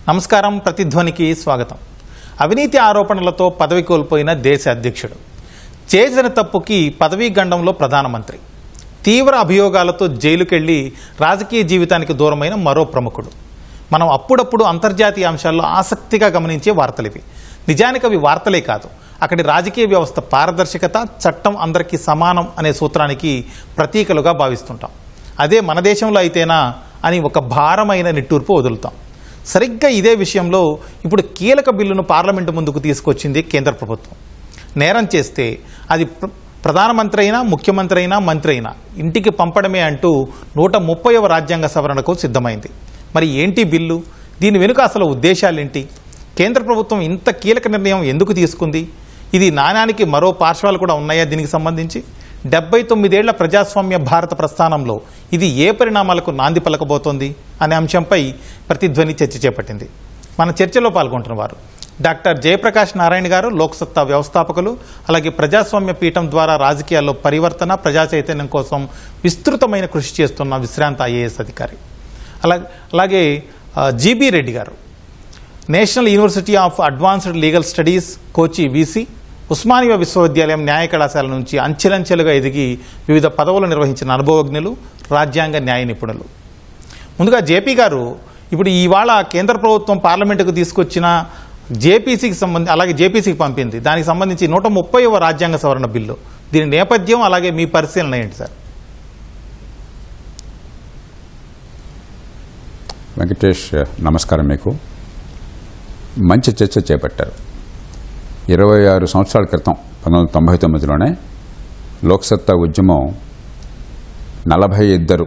నమస్కారం. ప్రతిధ్వనికి స్వాగతం. అవినీతి ఆరోపణలతో పదవి కోల్పోయిన దేశ అధ్యక్షుడు, చేసిన తప్పుకి పదవీ గండంలో ప్రధానమంత్రి, తీవ్ర అభియోగాలతో జైలుకెళ్లి రాజకీయ జీవితానికి దూరమైన మరో ప్రముఖుడు. మనం అప్పుడప్పుడు అంతర్జాతీయ అంశాల్లో ఆసక్తిగా గమనించే వార్తలివి. నిజానికి అవి వార్తలే కాదు, అక్కడి రాజకీయ వ్యవస్థ పారదర్శకత, చట్టం అందరికీ సమానం అనే సూత్రానికి ప్రతీకలుగా భావిస్తుంటాం. అదే మన దేశంలో అయితేనా అని ఒక భారమైన నిట్టూర్పు వదులుతాం. సరిగ్గా ఇదే విషయంలో ఇప్పుడు కీలక బిల్లును పార్లమెంటు ముందుకు తీసుకొచ్చింది కేంద్ర ప్రభుత్వం. నేరం చేస్తే అది ప్రధానమంత్రి అయినా, ముఖ్యమంత్రి అయినా, మంత్రి అయినా ఇంటికి పంపడమే అంటూ 130వ రాజ్యాంగ సవరణకు సిద్ధమైంది. మరి ఏంటి బిల్లు? దీని వెనుక అసలు ఉద్దేశాలేంటి? కేంద్ర ప్రభుత్వం ఇంత కీలక నిర్ణయం ఎందుకు తీసుకుంది? ఇది నాణ్యానికి మరో పార్శ్వాలు కూడా ఉన్నాయా? దీనికి సంబంధించి 79 ఏళ్ల ప్రజాస్వామ్య భారత ప్రస్థానంలో ఇది ఏ పరిణామాలకు నాంది పలకబోతోంది అనే అంశంపై ప్రతిధ్వని చర్చ చేపట్టింది. మన చర్చలో పాల్గొంటున్న వారు డాక్టర్ జయప్రకాష్ నారాయణ గారు, లోక్సత్తా వ్యవస్థాపకులు, అలాగే ప్రజాస్వామ్య పీఠం ద్వారా రాజకీయాల్లో పరివర్తన, ప్రజా చైతన్యం కోసం విస్తృతమైన కృషి చేస్తున్న విశ్రాంత ఐఏఎస్ అధికారి. అలాగే జీబీ రెడ్డి గారు, national university of advanced legal studies, Kochi VC, Osmania విశ్వవిద్యాలయం న్యాయ కళాశాల నుంచి అంచెలంచెలుగా ఎదిగి వివిధ పదవులు నిర్వహించిన అనుభవజ్ఞులు, రాజ్యాంగ న్యాయ నిపుణులు. ముందుగా జేపీ గారు, ఇప్పుడు ఇవాళ కేంద్ర ప్రభుత్వం పార్లమెంటుకు తీసుకొచ్చిన జేపీసీకి సంబంధించి, అలాగే జేపీసీకి పంపింది, దానికి సంబంధించి 130వ రాజ్యాంగ సవరణ బిల్లు, దీని నేపథ్యం అలాగే మీ పరిశీలన ఏంటి సార్? వెంకటేష్, నమస్కారం. మీకు మంచి చర్చ చేపట్టారు. 26 సంవత్సరాల క్రితం 1999లోనే లోక్సత్తా ఉద్యమం 42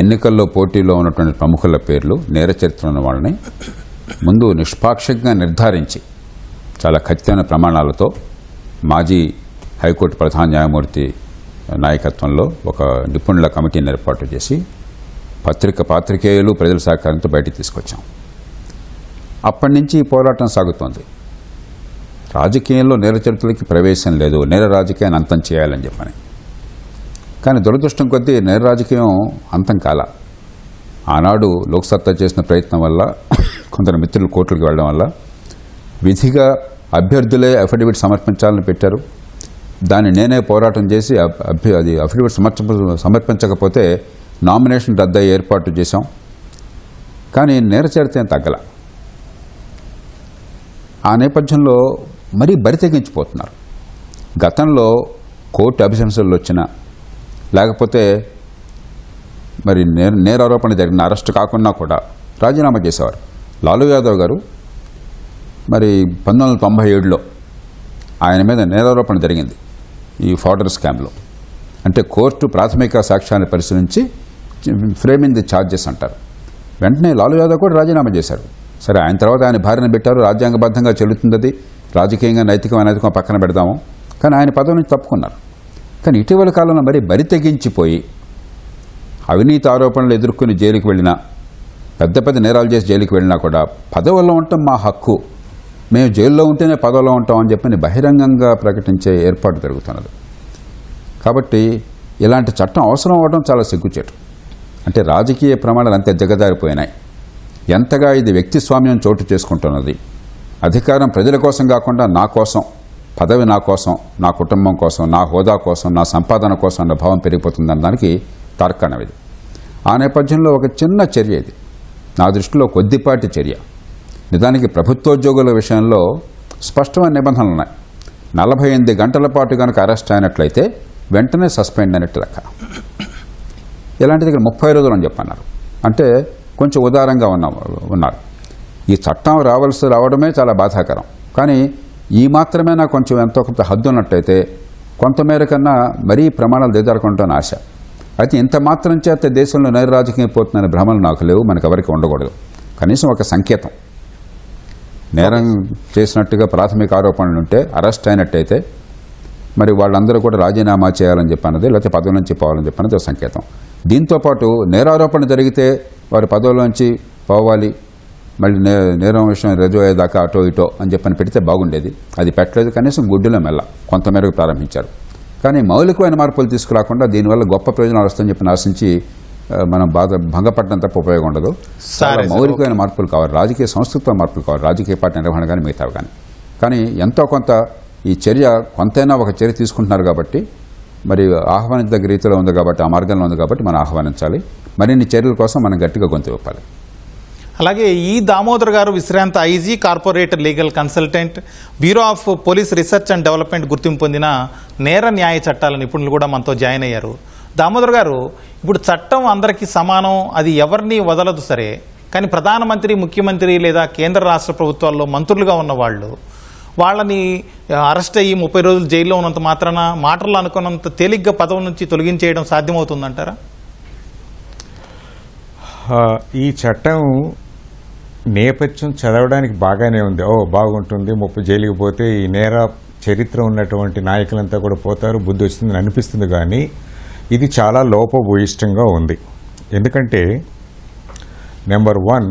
ఎన్నికల్లో పోటీలో ఉన్నటువంటి ప్రముఖుల పేర్లు, నేర చరిత్ర ఉన్న వాళ్ళని ముందు నిష్పాక్షికంగా నిర్ధారించి చాలా ఖచ్చితమైన ప్రమాణాలతో మాజీ హైకోర్టు ప్రధాన న్యాయమూర్తి నాయకత్వంలో ఒక నిపుణుల కమిటీని ఏర్పాటు చేసి పాత్రికేయులు, ప్రజల సహకారంతో బయటికి తీసుకొచ్చాం. అప్పటి నుంచి ఈ పోరాటం సాగుతోంది. రాజకీయంలో నేర చరిత్రలకి ప్రవేశం లేదు, నేర రాజకీయాన్ని అంతం చేయాలని చెప్పని. కానీ దురదృష్టం కొద్దీ నేర రాజకీయం అంతం కాల. ఆనాడు లోక్సత్తా చేసిన ప్రయత్నం వల్ల, కొందరు మిత్రులు కోర్టులకు వెళ్ళడం వల్ల విధిగా అభ్యర్థులే అఫిడవిట్ సమర్పించాలని పెట్టారు. దాన్ని నేనే పోరాటం చేసి అది అఫిడవిట్ సమర్పించకపోతే నామినేషన్ రద్దయ్యే ఏర్పాటు చేశాం. కానీ నేర చరిత్ర ఏం తగ్గల. ఆ నేపథ్యంలో మరీ బరి తెగించిపోతున్నారు. గతంలో కోర్టు అభిశంసనలు వచ్చినా, లేకపోతే మరి నేరారోపణ జరిగిన అరెస్టు కాకుండా కూడా రాజీనామా చేసేవారు. లాలూ యాదవ్ గారు మరి 1997లో ఆయన మీద నేరారోపణ జరిగింది ఈ ఫాడర్ స్కామ్లో. అంటే కోర్టు ప్రాథమిక సాక్ష్యాన్ని పరిశీలించి ఫ్రేమింగ్ ది ఛార్జెస్ అంటారు. వెంటనే లాలూ యాదవ్ కూడా రాజీనామా చేశారు. సరే, ఆయన తర్వాత ఆయన భార్యను పెట్టారు. రాజ్యాంగబద్ధంగా చెల్లుతుంది, అది రాజకీయంగా నైతికం అనైతికం పక్కన పెడతాము. కానీ ఆయన పదవి నుంచి తప్పుకున్నారు. కానీ ఇటీవల కాలంలో మరి బరి తెగించిపోయి అవినీతి ఆరోపణలు ఎదుర్కొని జైలుకి వెళ్ళినా, పెద్ద పెద్ద నేరాలు చేసి జైలుకి వెళ్ళినా కూడా పదవుల్లో ఉండటం మా హక్కు, మేము జైల్లో ఉంటేనే పదవుల్లో ఉంటాం అని చెప్పని బహిరంగంగా ప్రకటించే ఏర్పాటు జరుగుతున్నది. కాబట్టి ఇలాంటి చట్టం అవసరం అవడం చాలా సిగ్గుచేటు. అంటే రాజకీయ ప్రమాణాలు అంతే దిగజారిపోయినాయి. ఎంతగా ఇది వ్యక్తి స్వామ్యం చోటు చేసుకుంటున్నది. అధికారం ప్రజల కోసం కాకుండా నా కోసం, పదవి నా కోసం, నా కుటుంబం కోసం, నా హోదా కోసం, నా సంపాదన కోసం అన్న భావం పెరిగిపోతుందన్న దానికి తార్కాణం ఇది. ఆ నేపథ్యంలో ఒక చిన్న చర్య ఇది, నా దృష్టిలో కొద్దిపాటి చర్య. నిజానికి ప్రభుత్వోద్యోగుల విషయంలో స్పష్టమైన నిబంధనలు ఉన్నాయి. 48 గంటల పాటు కనుక అరెస్ట్ అయినట్లయితే వెంటనే సస్పెండ్ అయినట్టు లెక్క. ఇలాంటిది ఇక్కడ 30 రోజులు అని చెప్పన్నారు. అంటే కొంచెం ఉదారంగా ఉన్నారు. ఈ చట్టం రావడమే చాలా బాధాకరం. కానీ ఈ మాత్రమే నాకు కొంచెం ఎంతో కొంత హద్దు ఉన్నట్టయితే కొంతమేర కన్నా మరీ ప్రమాణాలు దిగజారకుంటాను ఆశ. అయితే ఇంత మాత్రం చేత దేశంలో నేర రాజకీయం పోతుందనే భ్రమలు నాకు లేవు, మనకు ఎవరికి ఉండకూడదు. కనీసం ఒక సంకేతం, నేరం చేసినట్టుగా ప్రాథమిక ఆరోపణలు ఉంటే, అరెస్ట్ అయినట్టయితే మరి వాళ్ళందరూ కూడా రాజీనామా చేయాలని చెప్పన్నది, లేకపోతే పదవి నుంచి పోవాలని చెప్పన్నది ఒక సంకేతం. దీంతోపాటు నేరారోపణ జరిగితే వారి పదవులోంచి పోవాలి, మళ్ళీ నేరం విషయం రుజువు అయ్యేదాకా అటో ఇటో అని చెప్పని పెడితే బాగుండేది. అది పెట్టలేదు. కనీసం గుడ్డులో మెల్ల కొంతమేరకు ప్రారంభించారు. కానీ మౌలికమైన మార్పులు తీసుకురాకుండా దీనివల్ల గొప్ప ప్రయోజనాలు వస్తాయని చెప్పి ఆశించి మనం భంగపడడం తప్ప ఉపయోగం ఉండదు. చాలా మౌలికమైన మార్పులు కావాలి, రాజకీయ సంస్కృతిలో మార్పులు కావాలి, రాజకీయ పార్టీ నిర్వహణ కానీ మిగతావి కానీ ఎంతో కొంత ఈ చర్య కొంతైనా ఒక చర్య తీసుకుంటున్నారు కాబట్టి, మరి ఆహ్వానించదగ్గ రీతిలో ఉంది కాబట్టి, ఆ మార్గంలో ఉంది కాబట్టి మనం ఆహ్వానించాలి. మరిన్ని చర్యల కోసం మనం గట్టిగా గొంతు విప్పాలి. అలాగే ఈ దామోదర్ గారు విశ్రాంత IG, corporate legal consultant, bureau of police research and development గుర్తింపు పొందిన నేర న్యాయ చట్టాల నిపుణులు కూడా మనతో జాయిన్ అయ్యారు. దామోదర్ గారు, ఇప్పుడు చట్టం అందరికీ సమానం, అది ఎవరిని వదలదు సరే, కానీ ప్రధానమంత్రి, ముఖ్యమంత్రి లేదా కేంద్ర రాష్ట్ర ప్రభుత్వాల్లో మంత్రులుగా ఉన్న వాళ్ళని అరెస్ట్ అయ్యి 30 రోజులు జైల్లో ఉన్నంత మాత్రాన మాటల్లో అనుకున్నంత తేలిగ్గా పదవి నుంచి తొలగించేయడం సాధ్యమవుతుందంటారా? ఈ చట్టం నేపథ్యం చదవడానికి బాగానే ఉంది. బాగుంటుంది, 30 జైలుకి పోతే ఈ నేర చరిత్ర ఉన్నటువంటి నాయకులంతా కూడా పోతారు, బుద్ధి వచ్చిందని అనిపిస్తుంది. కానీ ఇది చాలా లోపభూయిష్టంగా ఉంది. ఎందుకంటే number 1,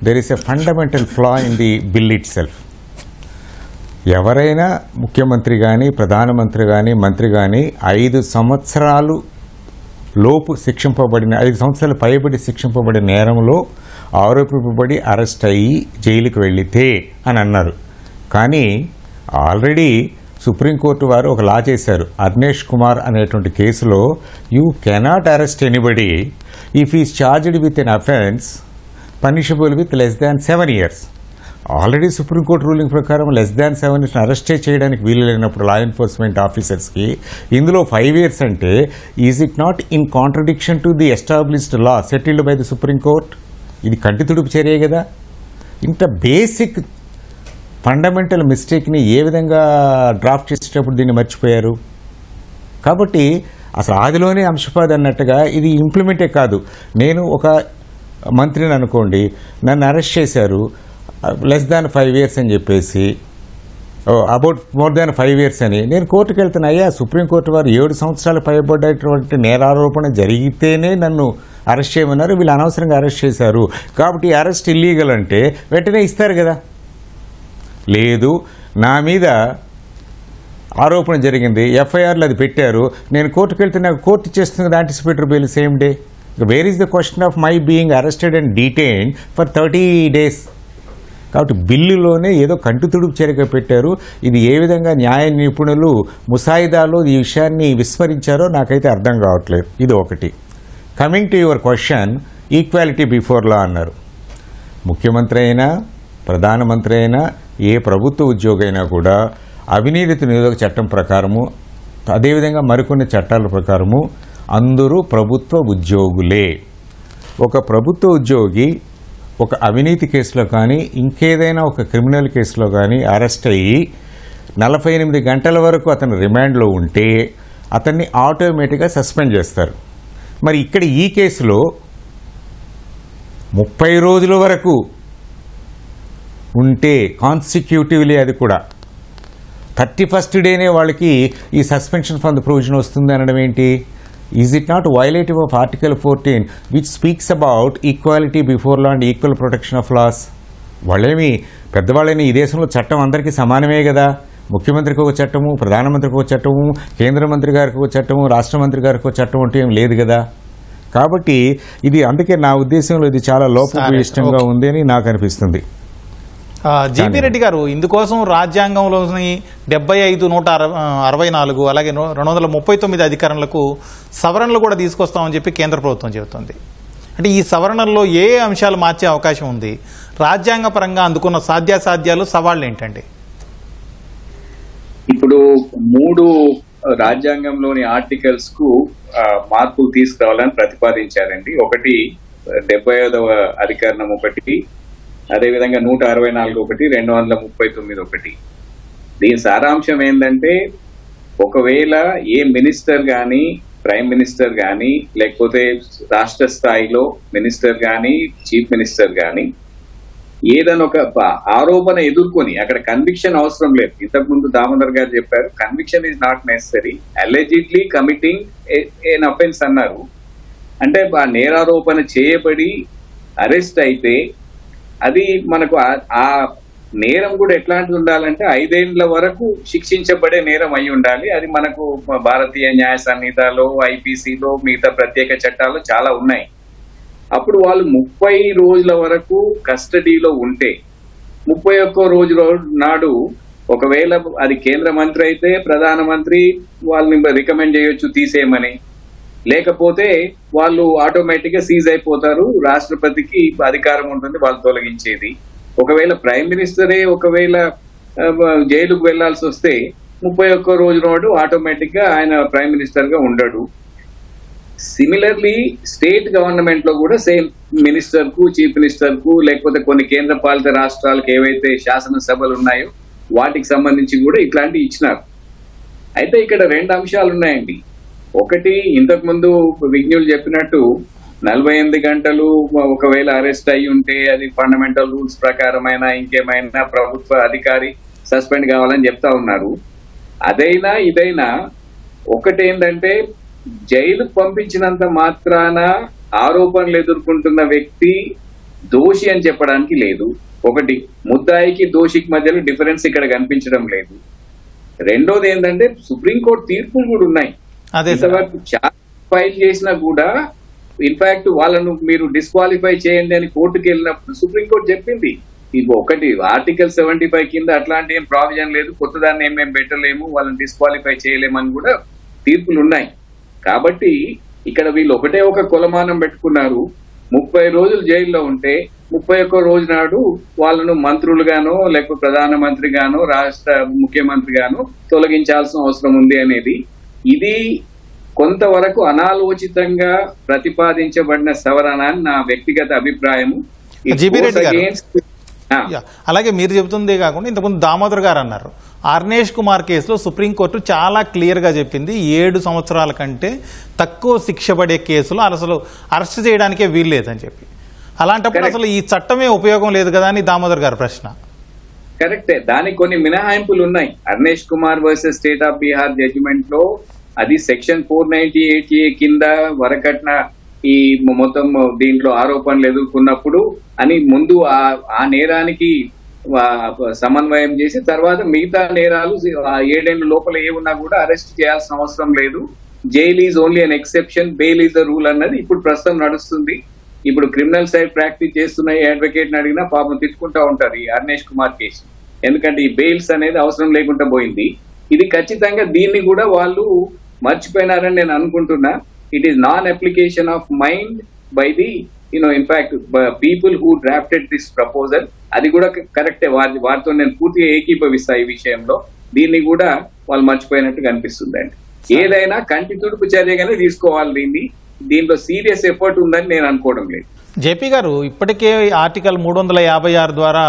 there is a fundamental ఫ్లా in the bill it self. ఎవరైనా ముఖ్యమంత్రి కానీ, ప్రధానమంత్రి కానీ, మంత్రి కానీ 5 సంవత్సరాలు లోపు శిక్షింపబడిన, 5 సంవత్సరాలు పైబడి శిక్షింపబడిన నేరంలో ఆరోపింపబడి అరెస్ట్ అయ్యి జైలుకి వెళితే అని అన్నారు. కానీ ఆల్రెడీ సుప్రీంకోర్టు వారు ఒక లా చేశారు. అర్నేష్ కుమార్ అనేటువంటి కేసులో you cannot arrest anybody if is charged with an offence punishable with less than 7 years. Already supreme court ruling ప్రకారం లెస్ దాన్ 7 years అరెస్టే చేయడానికి వీలు లేనప్పుడు లా ఎన్ఫోర్స్మెంట్ ఆఫీసర్స్కి ఇందులో 5 years అంటే is it not in contradiction to the established law settled by the Supreme Court? ఇది కంటి తుడుపు చర్యే కదా. ఇంత బేసిక్ ఫండమెంటల్ మిస్టేక్ని ఏ విధంగా డ్రాఫ్ట్ చేసేటప్పుడు దీన్ని మర్చిపోయారు? కాబట్టి అసలు ఆదిలోనే అంశపాది అన్నట్టుగా ఇది ఇంప్లిమెంటే కాదు. నేను ఒక మంత్రిని అనుకోండి, నన్ను అరెస్ట్ చేశారు లెస్ దాన్ 5 years అని చెప్పేసి, అబౌట్ మోర్ దాన్ 5 years అని, నేను కోర్టుకు వెళ్తున్నా. అయ్యా, సుప్రీంకోర్టు వారు 7 సంవత్సరాలు పైబడ్డటువంటి నేరారోపణ జరిగితేనే నన్ను అరెస్ట్ చేయమన్నారు, వీళ్ళు అనవసరంగా అరెస్ట్ చేశారు కాబట్టి అరెస్ట్ ఇల్లీగల్ అంటే వెంటనే ఇస్తారు కదా. లేదు, నా మీద ఆరోపణ జరిగింది, ఎఫ్ఐఆర్లు అది పెట్టారు, నేను కోర్టుకు వెళ్తే నాకు కోర్టు ఇచ్చేస్తుంది కదా anticipatory bail same day. Where is the question of my being arrested and detained for 30 days? కాబట్టి బిల్లులోనే ఏదో కంటి తుడుపు చర్యగా పెట్టారు. ఇది ఏ విధంగా న్యాయ నిపుణులు ముసాయిదాలో ఈ విషయాన్ని విస్మరించారో నాకైతే అర్థం కావట్లేదు. ఇది ఒకటి. Coming to your question, equality before లా అన్నారు. ముఖ్యమంత్రి అయినా, ప్రధానమంత్రి అయినా, ఏ ప్రభుత్వ ఉద్యోగి అయినా కూడా అవినీతి నిరోధక చట్టం ప్రకారము, అదేవిధంగా మరికొన్ని చట్టాల ప్రకారము అందరూ ప్రభుత్వ ఉద్యోగులే. ఒక ప్రభుత్వ ఉద్యోగి ఒక అవినీతి కేసులో కానీ, ఇంకేదైనా ఒక క్రిమినల్ కేసులో కానీ అరెస్ట్ అయ్యి 48 గంటల వరకు అతను రిమాండ్లో ఉంటే అతన్ని ఆటోమేటిక్గా సస్పెండ్ చేస్తారు. మరి ఇక్కడ ఈ కేసులో 30 రోజుల వరకు ఉంటే కాన్సిక్యూటివ్లీ, అది కూడా 31st డేనే వాళ్ళకి ఈ సస్పెన్షన్ ఫ్రమ్ ద ప్రొవిజన్ వస్తుంది అనడం ఏంటి? Is it not violative of article 14 which speaks about equality before law and equal protection of laws? వాళ్ళేమి పెద్దవాళ్ళని, ఈ దేశంలో చట్టం అందరికీ సమానమే కదా. ముఖ్యమంత్రికి ఒక చట్టము, ప్రధానమంత్రికి ఒక చట్టము, కేంద్ర మంత్రి గారికి ఒక చట్టము, రాష్ట్ర మంత్రి గారికి ఒక చట్టం అంటే ఏం లేదు కదా. కాబట్టి ఇది, అందుకే నా ఉద్దేశంలో ఇది చాలా లోపభూయిష్టంగా ఉంది అని నాకు అనిపిస్తుంది. జీపీ రెడ్డి గారు, ఇందుకోసం రాజ్యాంగంలోని 75, 164 అలాగే 239 అధికారులకు సవరణలు కూడా తీసుకొస్తామని చెప్పి కేంద్ర ప్రభుత్వం చెబుతోంది. అంటే ఈ సవరణల్లో ఏ అంశాలు మార్చే అవకాశం ఉంది? రాజ్యాంగపరంగా అందుకున్న సాధ్యాసాధ్యాలు, సవాళ్ళు ఏంటండి? ఇప్పుడు 3 రాజ్యాంగంలోని ఆర్టికల్స్ కు మార్పులు తీసుకురావాలని ప్రతిపాదించారండి. ఒకటి 75వ అధికరణం ఒకటి, అదేవిధంగా 164 ఒకటి, 239 ఒకటి. దీని సారాంశం ఏంటంటే, ఒకవేళ ఏ మినిస్టర్ కానీ, ప్రైమ్ మినిస్టర్ కానీ, లేకపోతే రాష్ట్ర స్థాయిలో మినిస్టర్ కానీ, చీఫ్ మినిస్టర్ కానీ ఏదైనా ఒక ఆరోపణ ఎదుర్కొని, అక్కడ కన్విక్షన్ అవసరం లేదు. ఇంతకుముందు దామోదర్ గారు చెప్పారు, conviction is not necessary, allegedly committing an offence అన్నారు. అంటే ఆ నేరారోపణ చేయబడి అరెస్ట్ అయితే అది మనకు ఆ నేరం కూడా ఎట్లాంటిది ఉండాలంటే 5 ఏళ్ల వరకు శిక్షించబడే నేరం అయి ఉండాలి. అది మనకు భారతీయ న్యాయ సంహితలో, ఐపీసీలో, మిగతా ప్రత్యేక చట్టాలు చాలా ఉన్నాయి. అప్పుడు వాళ్ళు 30 రోజుల వరకు కస్టడీలో ఉంటే 31వ రోజు నాడు ఒకవేళ అది కేంద్ర మంత్రి అయితే ప్రధానమంత్రి వాళ్ళని రికమెండ్ చేయొచ్చు తీసేయమని, లేకపోతే వాళ్ళు ఆటోమేటిక్ గా సీజ్ అయిపోతారు, రాష్ట్రపతికి అధికారం ఉంటుంది వాళ్ళు తొలగించేది. ఒకవేళ ప్రైమ్ మినిస్టరే ఒకవేళ జైలుకు వెళ్లాల్సి వస్తే 31వ రోజు నాడు ఆటోమేటిక్ గా ఆయన ప్రైమ్ మినిస్టర్ గా ఉండడు. సిమిలర్లీ స్టేట్ గవర్నమెంట్ లో కూడా సేమ్ మినిస్టర్ కు, చీఫ్ మినిస్టర్ కు, లేకపోతే కొన్ని కేంద్ర పాలిత రాష్ట్రాలకు ఏవైతే శాసనసభలు ఉన్నాయో వాటికి సంబంధించి కూడా ఇట్లాంటివి ఇచ్చినారు. అయితే ఇక్కడ 2 అంశాలు ఉన్నాయండి. ఒకటి, ఇంతకు ముందు విజ్ఞులు చెప్పినట్టు 48 గంటలు ఒకవేళ అరెస్ట్ అయి ఉంటే అది ఫండమెంటల్ రూల్స్ ప్రకారమైనా ఇంకేమైనా ప్రభుత్వ అధికారి సస్పెండ్ కావాలని చెప్తా ఉన్నారు. అదైనా ఇదైనా ఒకటేంటంటే జైలుకు పంపించినంత మాత్రాన ఆరోపణలు ఎదుర్కొంటున్న వ్యక్తి దోషి అని చెప్పడానికి లేదు. ఒకటి, ముద్దాయికి దోషికి మధ్యలో డిఫరెన్స్ ఇక్కడ కనిపించడం లేదు. రెండోది ఏంటంటే సుప్రీంకోర్టు తీర్పులు కూడా ఉన్నాయి. ఇంతవరకు చాలా ఫైల్ చేసినా కూడా ఇన్ఫాక్ట్ వాళ్ళను మీరు డిస్క్వాలిఫై చేయండి అని కోర్టుకు వెళ్ళినప్పుడు సుప్రీంకోర్టు చెప్పింది, ఇది ఒకటి ఆర్టికల్ 75 కింద అట్లాంటి ఏం ప్రావిజన్ లేదు, కొత్తదాన్ని ఏమేమి పెట్టలేము, వాళ్ళని డిస్క్వాలిఫై చేయలేమని కూడా తీర్పులు ఉన్నాయి. కాబట్టి ఇక్కడ వీళ్ళు ఒకటే ఒక కొలమానం పెట్టుకున్నారు. 30 రోజులు జైల్లో ఉంటే 31వ రోజు నాడు వాళ్ళను మంత్రులుగానో లేకపోతే ప్రధానమంత్రిగానో రాష్ట్ర ముఖ్యమంత్రిగానో తొలగించాల్సిన అవసరం ఉంది అనేది. ఇది కొంతవరకు అనాలోచితంగా ప్రతిపాదించబడిన సవరణ అని నా వ్యక్తిగత అభిప్రాయము. అలాగే మీరు చెబుతుందే కాకుండా ఇంతకుముందు దామోదర్ గారు అన్నారు, అర్నేష్ కుమార్ కేసులో సుప్రీంకోర్టు చాలా క్లియర్గా చెప్పింది 7 సంవత్సరాల కంటే తక్కువ శిక్ష పడే కేసులో అసలు అరెస్ట్ చేయడానికే వీలు లేదని చెప్పి. అలాంటప్పుడు అసలు ఈ చట్టమే ఉపయోగం లేదు కదా అని దామోదర్ గారి ప్రశ్న. కరెక్టే, దానికి కొన్ని మినహాయింపులు ఉన్నాయి. Arnesh Kumar versus state of Bihar judgement లో అది సెక్షన్ 498A కింద వరకట్న ఈ మొత్తం దీంట్లో ఆరోపణలు ఎదుర్కొన్నప్పుడు అని ముందు ఆ నేరానికి సమన్వయం చేసి తర్వాత మిగతా నేరాలు 7 ఏళ్ల లోపల ఏ ఉన్నా కూడా అరెస్ట్ చేయాల్సిన అవసరం లేదు, jail is only an exception, bail is the rule అన్నది ఇప్పుడు ప్రస్తుతం నడుస్తుంది. ఇప్పుడు క్రిమినల్ సైడ్ ప్రాక్టీస్ చేస్తున్న అడ్వకేట్ ని అడిగినా పాపం తిట్టుకుంటా ఉంటారు ఈ అర్నేష్ కుమార్ కేసు, ఎందుకంటే ఈ బెయిల్స్ అనేది అవసరం లేకుండా పోయింది. ఇది ఖచ్చితంగా దీన్ని కూడా వాళ్ళు మర్చిపోయినారని నేను అనుకుంటున్నా. It is non application of mind by the in fact people who drafted this proposal. అది కూడా కరెక్టే, వారితో నేను పూర్తిగా ఏకీభవిస్తా ఈ విషయంలో. దీన్ని కూడా వాళ్ళు మర్చిపోయినట్టు కనిపిస్తుందండి. ఏదైనా కంటి తుడుపు చర్యగానే తీసుకోవాలి, దీంట్లో సీరియస్ ఎఫర్ట్ ఉందని నేను అనుకోవడం లేదు. జేపీ గారు, ఇప్పటికే ఆర్టికల్ 356 ద్వారా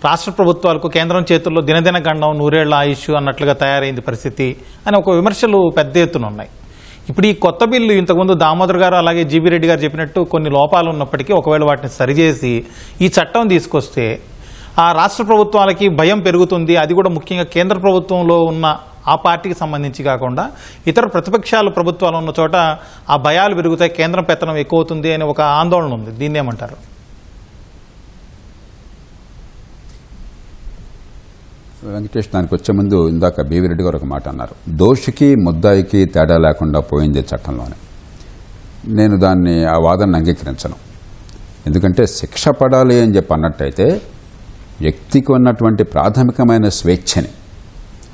రాష్ట్ర ప్రభుత్వాలకు కేంద్రం చేతుల్లో దినదిన గండం 100 ఏళ్ల ఆయుష్ అన్నట్లుగా తయారైంది పరిస్థితి అని ఒక విమర్శలు పెద్ద ఎత్తున ఉన్నాయి. ఇప్పుడు ఈ కొత్త బిల్లు ఇంతకుముందు దామోదర్ గారు అలాగే జీబీ రెడ్డి గారు చెప్పినట్టు కొన్ని లోపాలు ఉన్నప్పటికీ ఒకవేళ వాటిని సరిచేసి ఈ చట్టం తీసుకొస్తే ఆ రాష్ట్ర ప్రభుత్వాలకి భయం పెరుగుతుంది. అది కూడా ముఖ్యంగా కేంద్ర ప్రభుత్వంలో ఉన్న ఆ పార్టీకి సంబంధించి కాకుండా ఇతర ప్రతిపక్షాలు ప్రభుత్వాలు ఉన్న చోట ఆ భయాలు పెరుగుతాయి, కేంద్రం పెత్తనం ఎక్కువ అవుతుంది అనే ఒక ఆందోళన ఉంది. దీన్ని ఏమంటారు? వెంకటేష్, దానికి వచ్చే ముందు ఇందాక బీవీ రెడ్డి గారు ఒక మాట అన్నారు, దోషికి ముద్దాయికి తేడా లేకుండా పోయింది చట్టంలోనే. నేను దాన్ని ఆ వాదనను అంగీకరించను. ఎందుకంటే శిక్ష పడాలి అని చెప్పి అన్నట్టయితే వ్యక్తికి ఉన్నటువంటి ప్రాథమికమైన స్వేచ్ఛని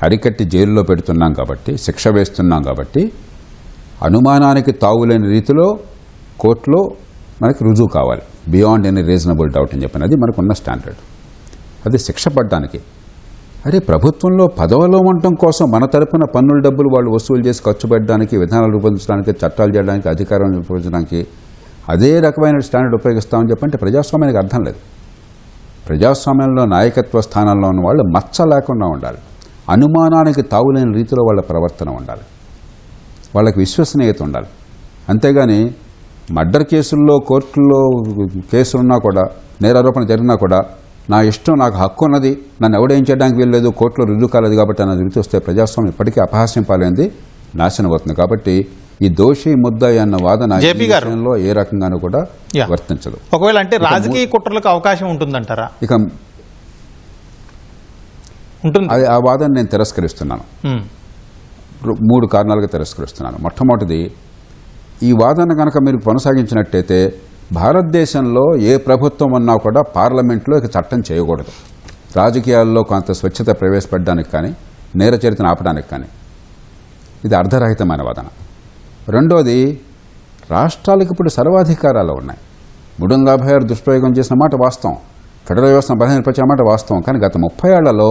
అరికట్టి జైల్లో పెడుతున్నాం కాబట్టి, శిక్ష వేస్తున్నాం కాబట్టి అనుమానానికి తావులేని రీతిలో కోర్టులో మనకి రుజువు కావాలి, బియాండ్ ఎనీ రీజనబుల్ డౌట్ అని చెప్పినది మనకున్న స్టాండర్డ్. అది శిక్ష పడ్డానికి. అరే, ప్రభుత్వంలో పదవిలో ఉండటం కోసం మన తరపున పన్నుల డబ్బులు వాళ్ళు వసూలు చేసి ఖర్చు పెట్టడానికి, విధానాలు రూపొందించడానికి, చట్టాలు చేయడానికి, అధికారం రూపొందించడానికి అదే రకమైన స్టాండర్డ్ ఉపయోగిస్తామని చెప్పంటే ప్రజాస్వామ్యానికి అర్థం లేదు. ప్రజాస్వామ్యంలో నాయకత్వ స్థానాల్లో ఉన్న వాళ్ళు మచ్చ లేకుండా ఉండాలి, అనుమానానికి తావులేని రీతిలో వాళ్ళ ప్రవర్తన ఉండాలి, వాళ్ళకి విశ్వసనీయత ఉండాలి. అంతేగాని మర్డర్ కేసుల్లో కోర్టుల్లో కేసులున్నా కూడా, నేరారోపణ జరిగినా కూడా నా ఇష్టం, నాకు హక్కు ఉన్నది, నన్ను ఎవడేం చేయడానికి వీల్లేదు, కోర్టులో రుజువు కాలేదు కాబట్టి అన్నది రుచి వస్తే ప్రజాస్వామ్యం ఇప్పటికీ అపహాస్యం పాలైంది, నాశనం అవుతుంది. కాబట్టి ఈ దోషి ముద్దాయి అన్న వాదన విషయంలో ఏ రకంగానూ కూడా వర్తించదు. ఒకవేళ అంటే రాజకీయ కుట్రలకు అవకాశం ఉంటుందంటారా? ఇక ఉంటుంది. అది ఆ వాదన నేను తిరస్కరిస్తున్నాను. 3 కారణాలుగా తిరస్కరిస్తున్నాను. మొట్టమొదటిది, ఈ వాదన కనుక మీరు కొనసాగించినట్టయితే భారతదేశంలో ఏ ప్రభుత్వం ఉన్నా కూడా పార్లమెంట్లో ఇక చట్టం చేయకూడదు. రాజకీయాల్లో కొంత స్వచ్ఛత ప్రవేశపెట్టడానికి కానీ నేర చరిత్రను ఆపడానికి కానీ. ఇది అర్ధరహితమైన వాదన. రెండోది, రాష్ట్రాలకు ఇప్పుడు సర్వాధికారాలు ఉన్నాయి. 346 దుష్ప్రయోగం చేసిన మాట వాస్తవం, ఫెడరల్ వ్యవస్థను బలహీనపరిచిన మాట వాస్తవం. కానీ గత 30 ఏళ్లలో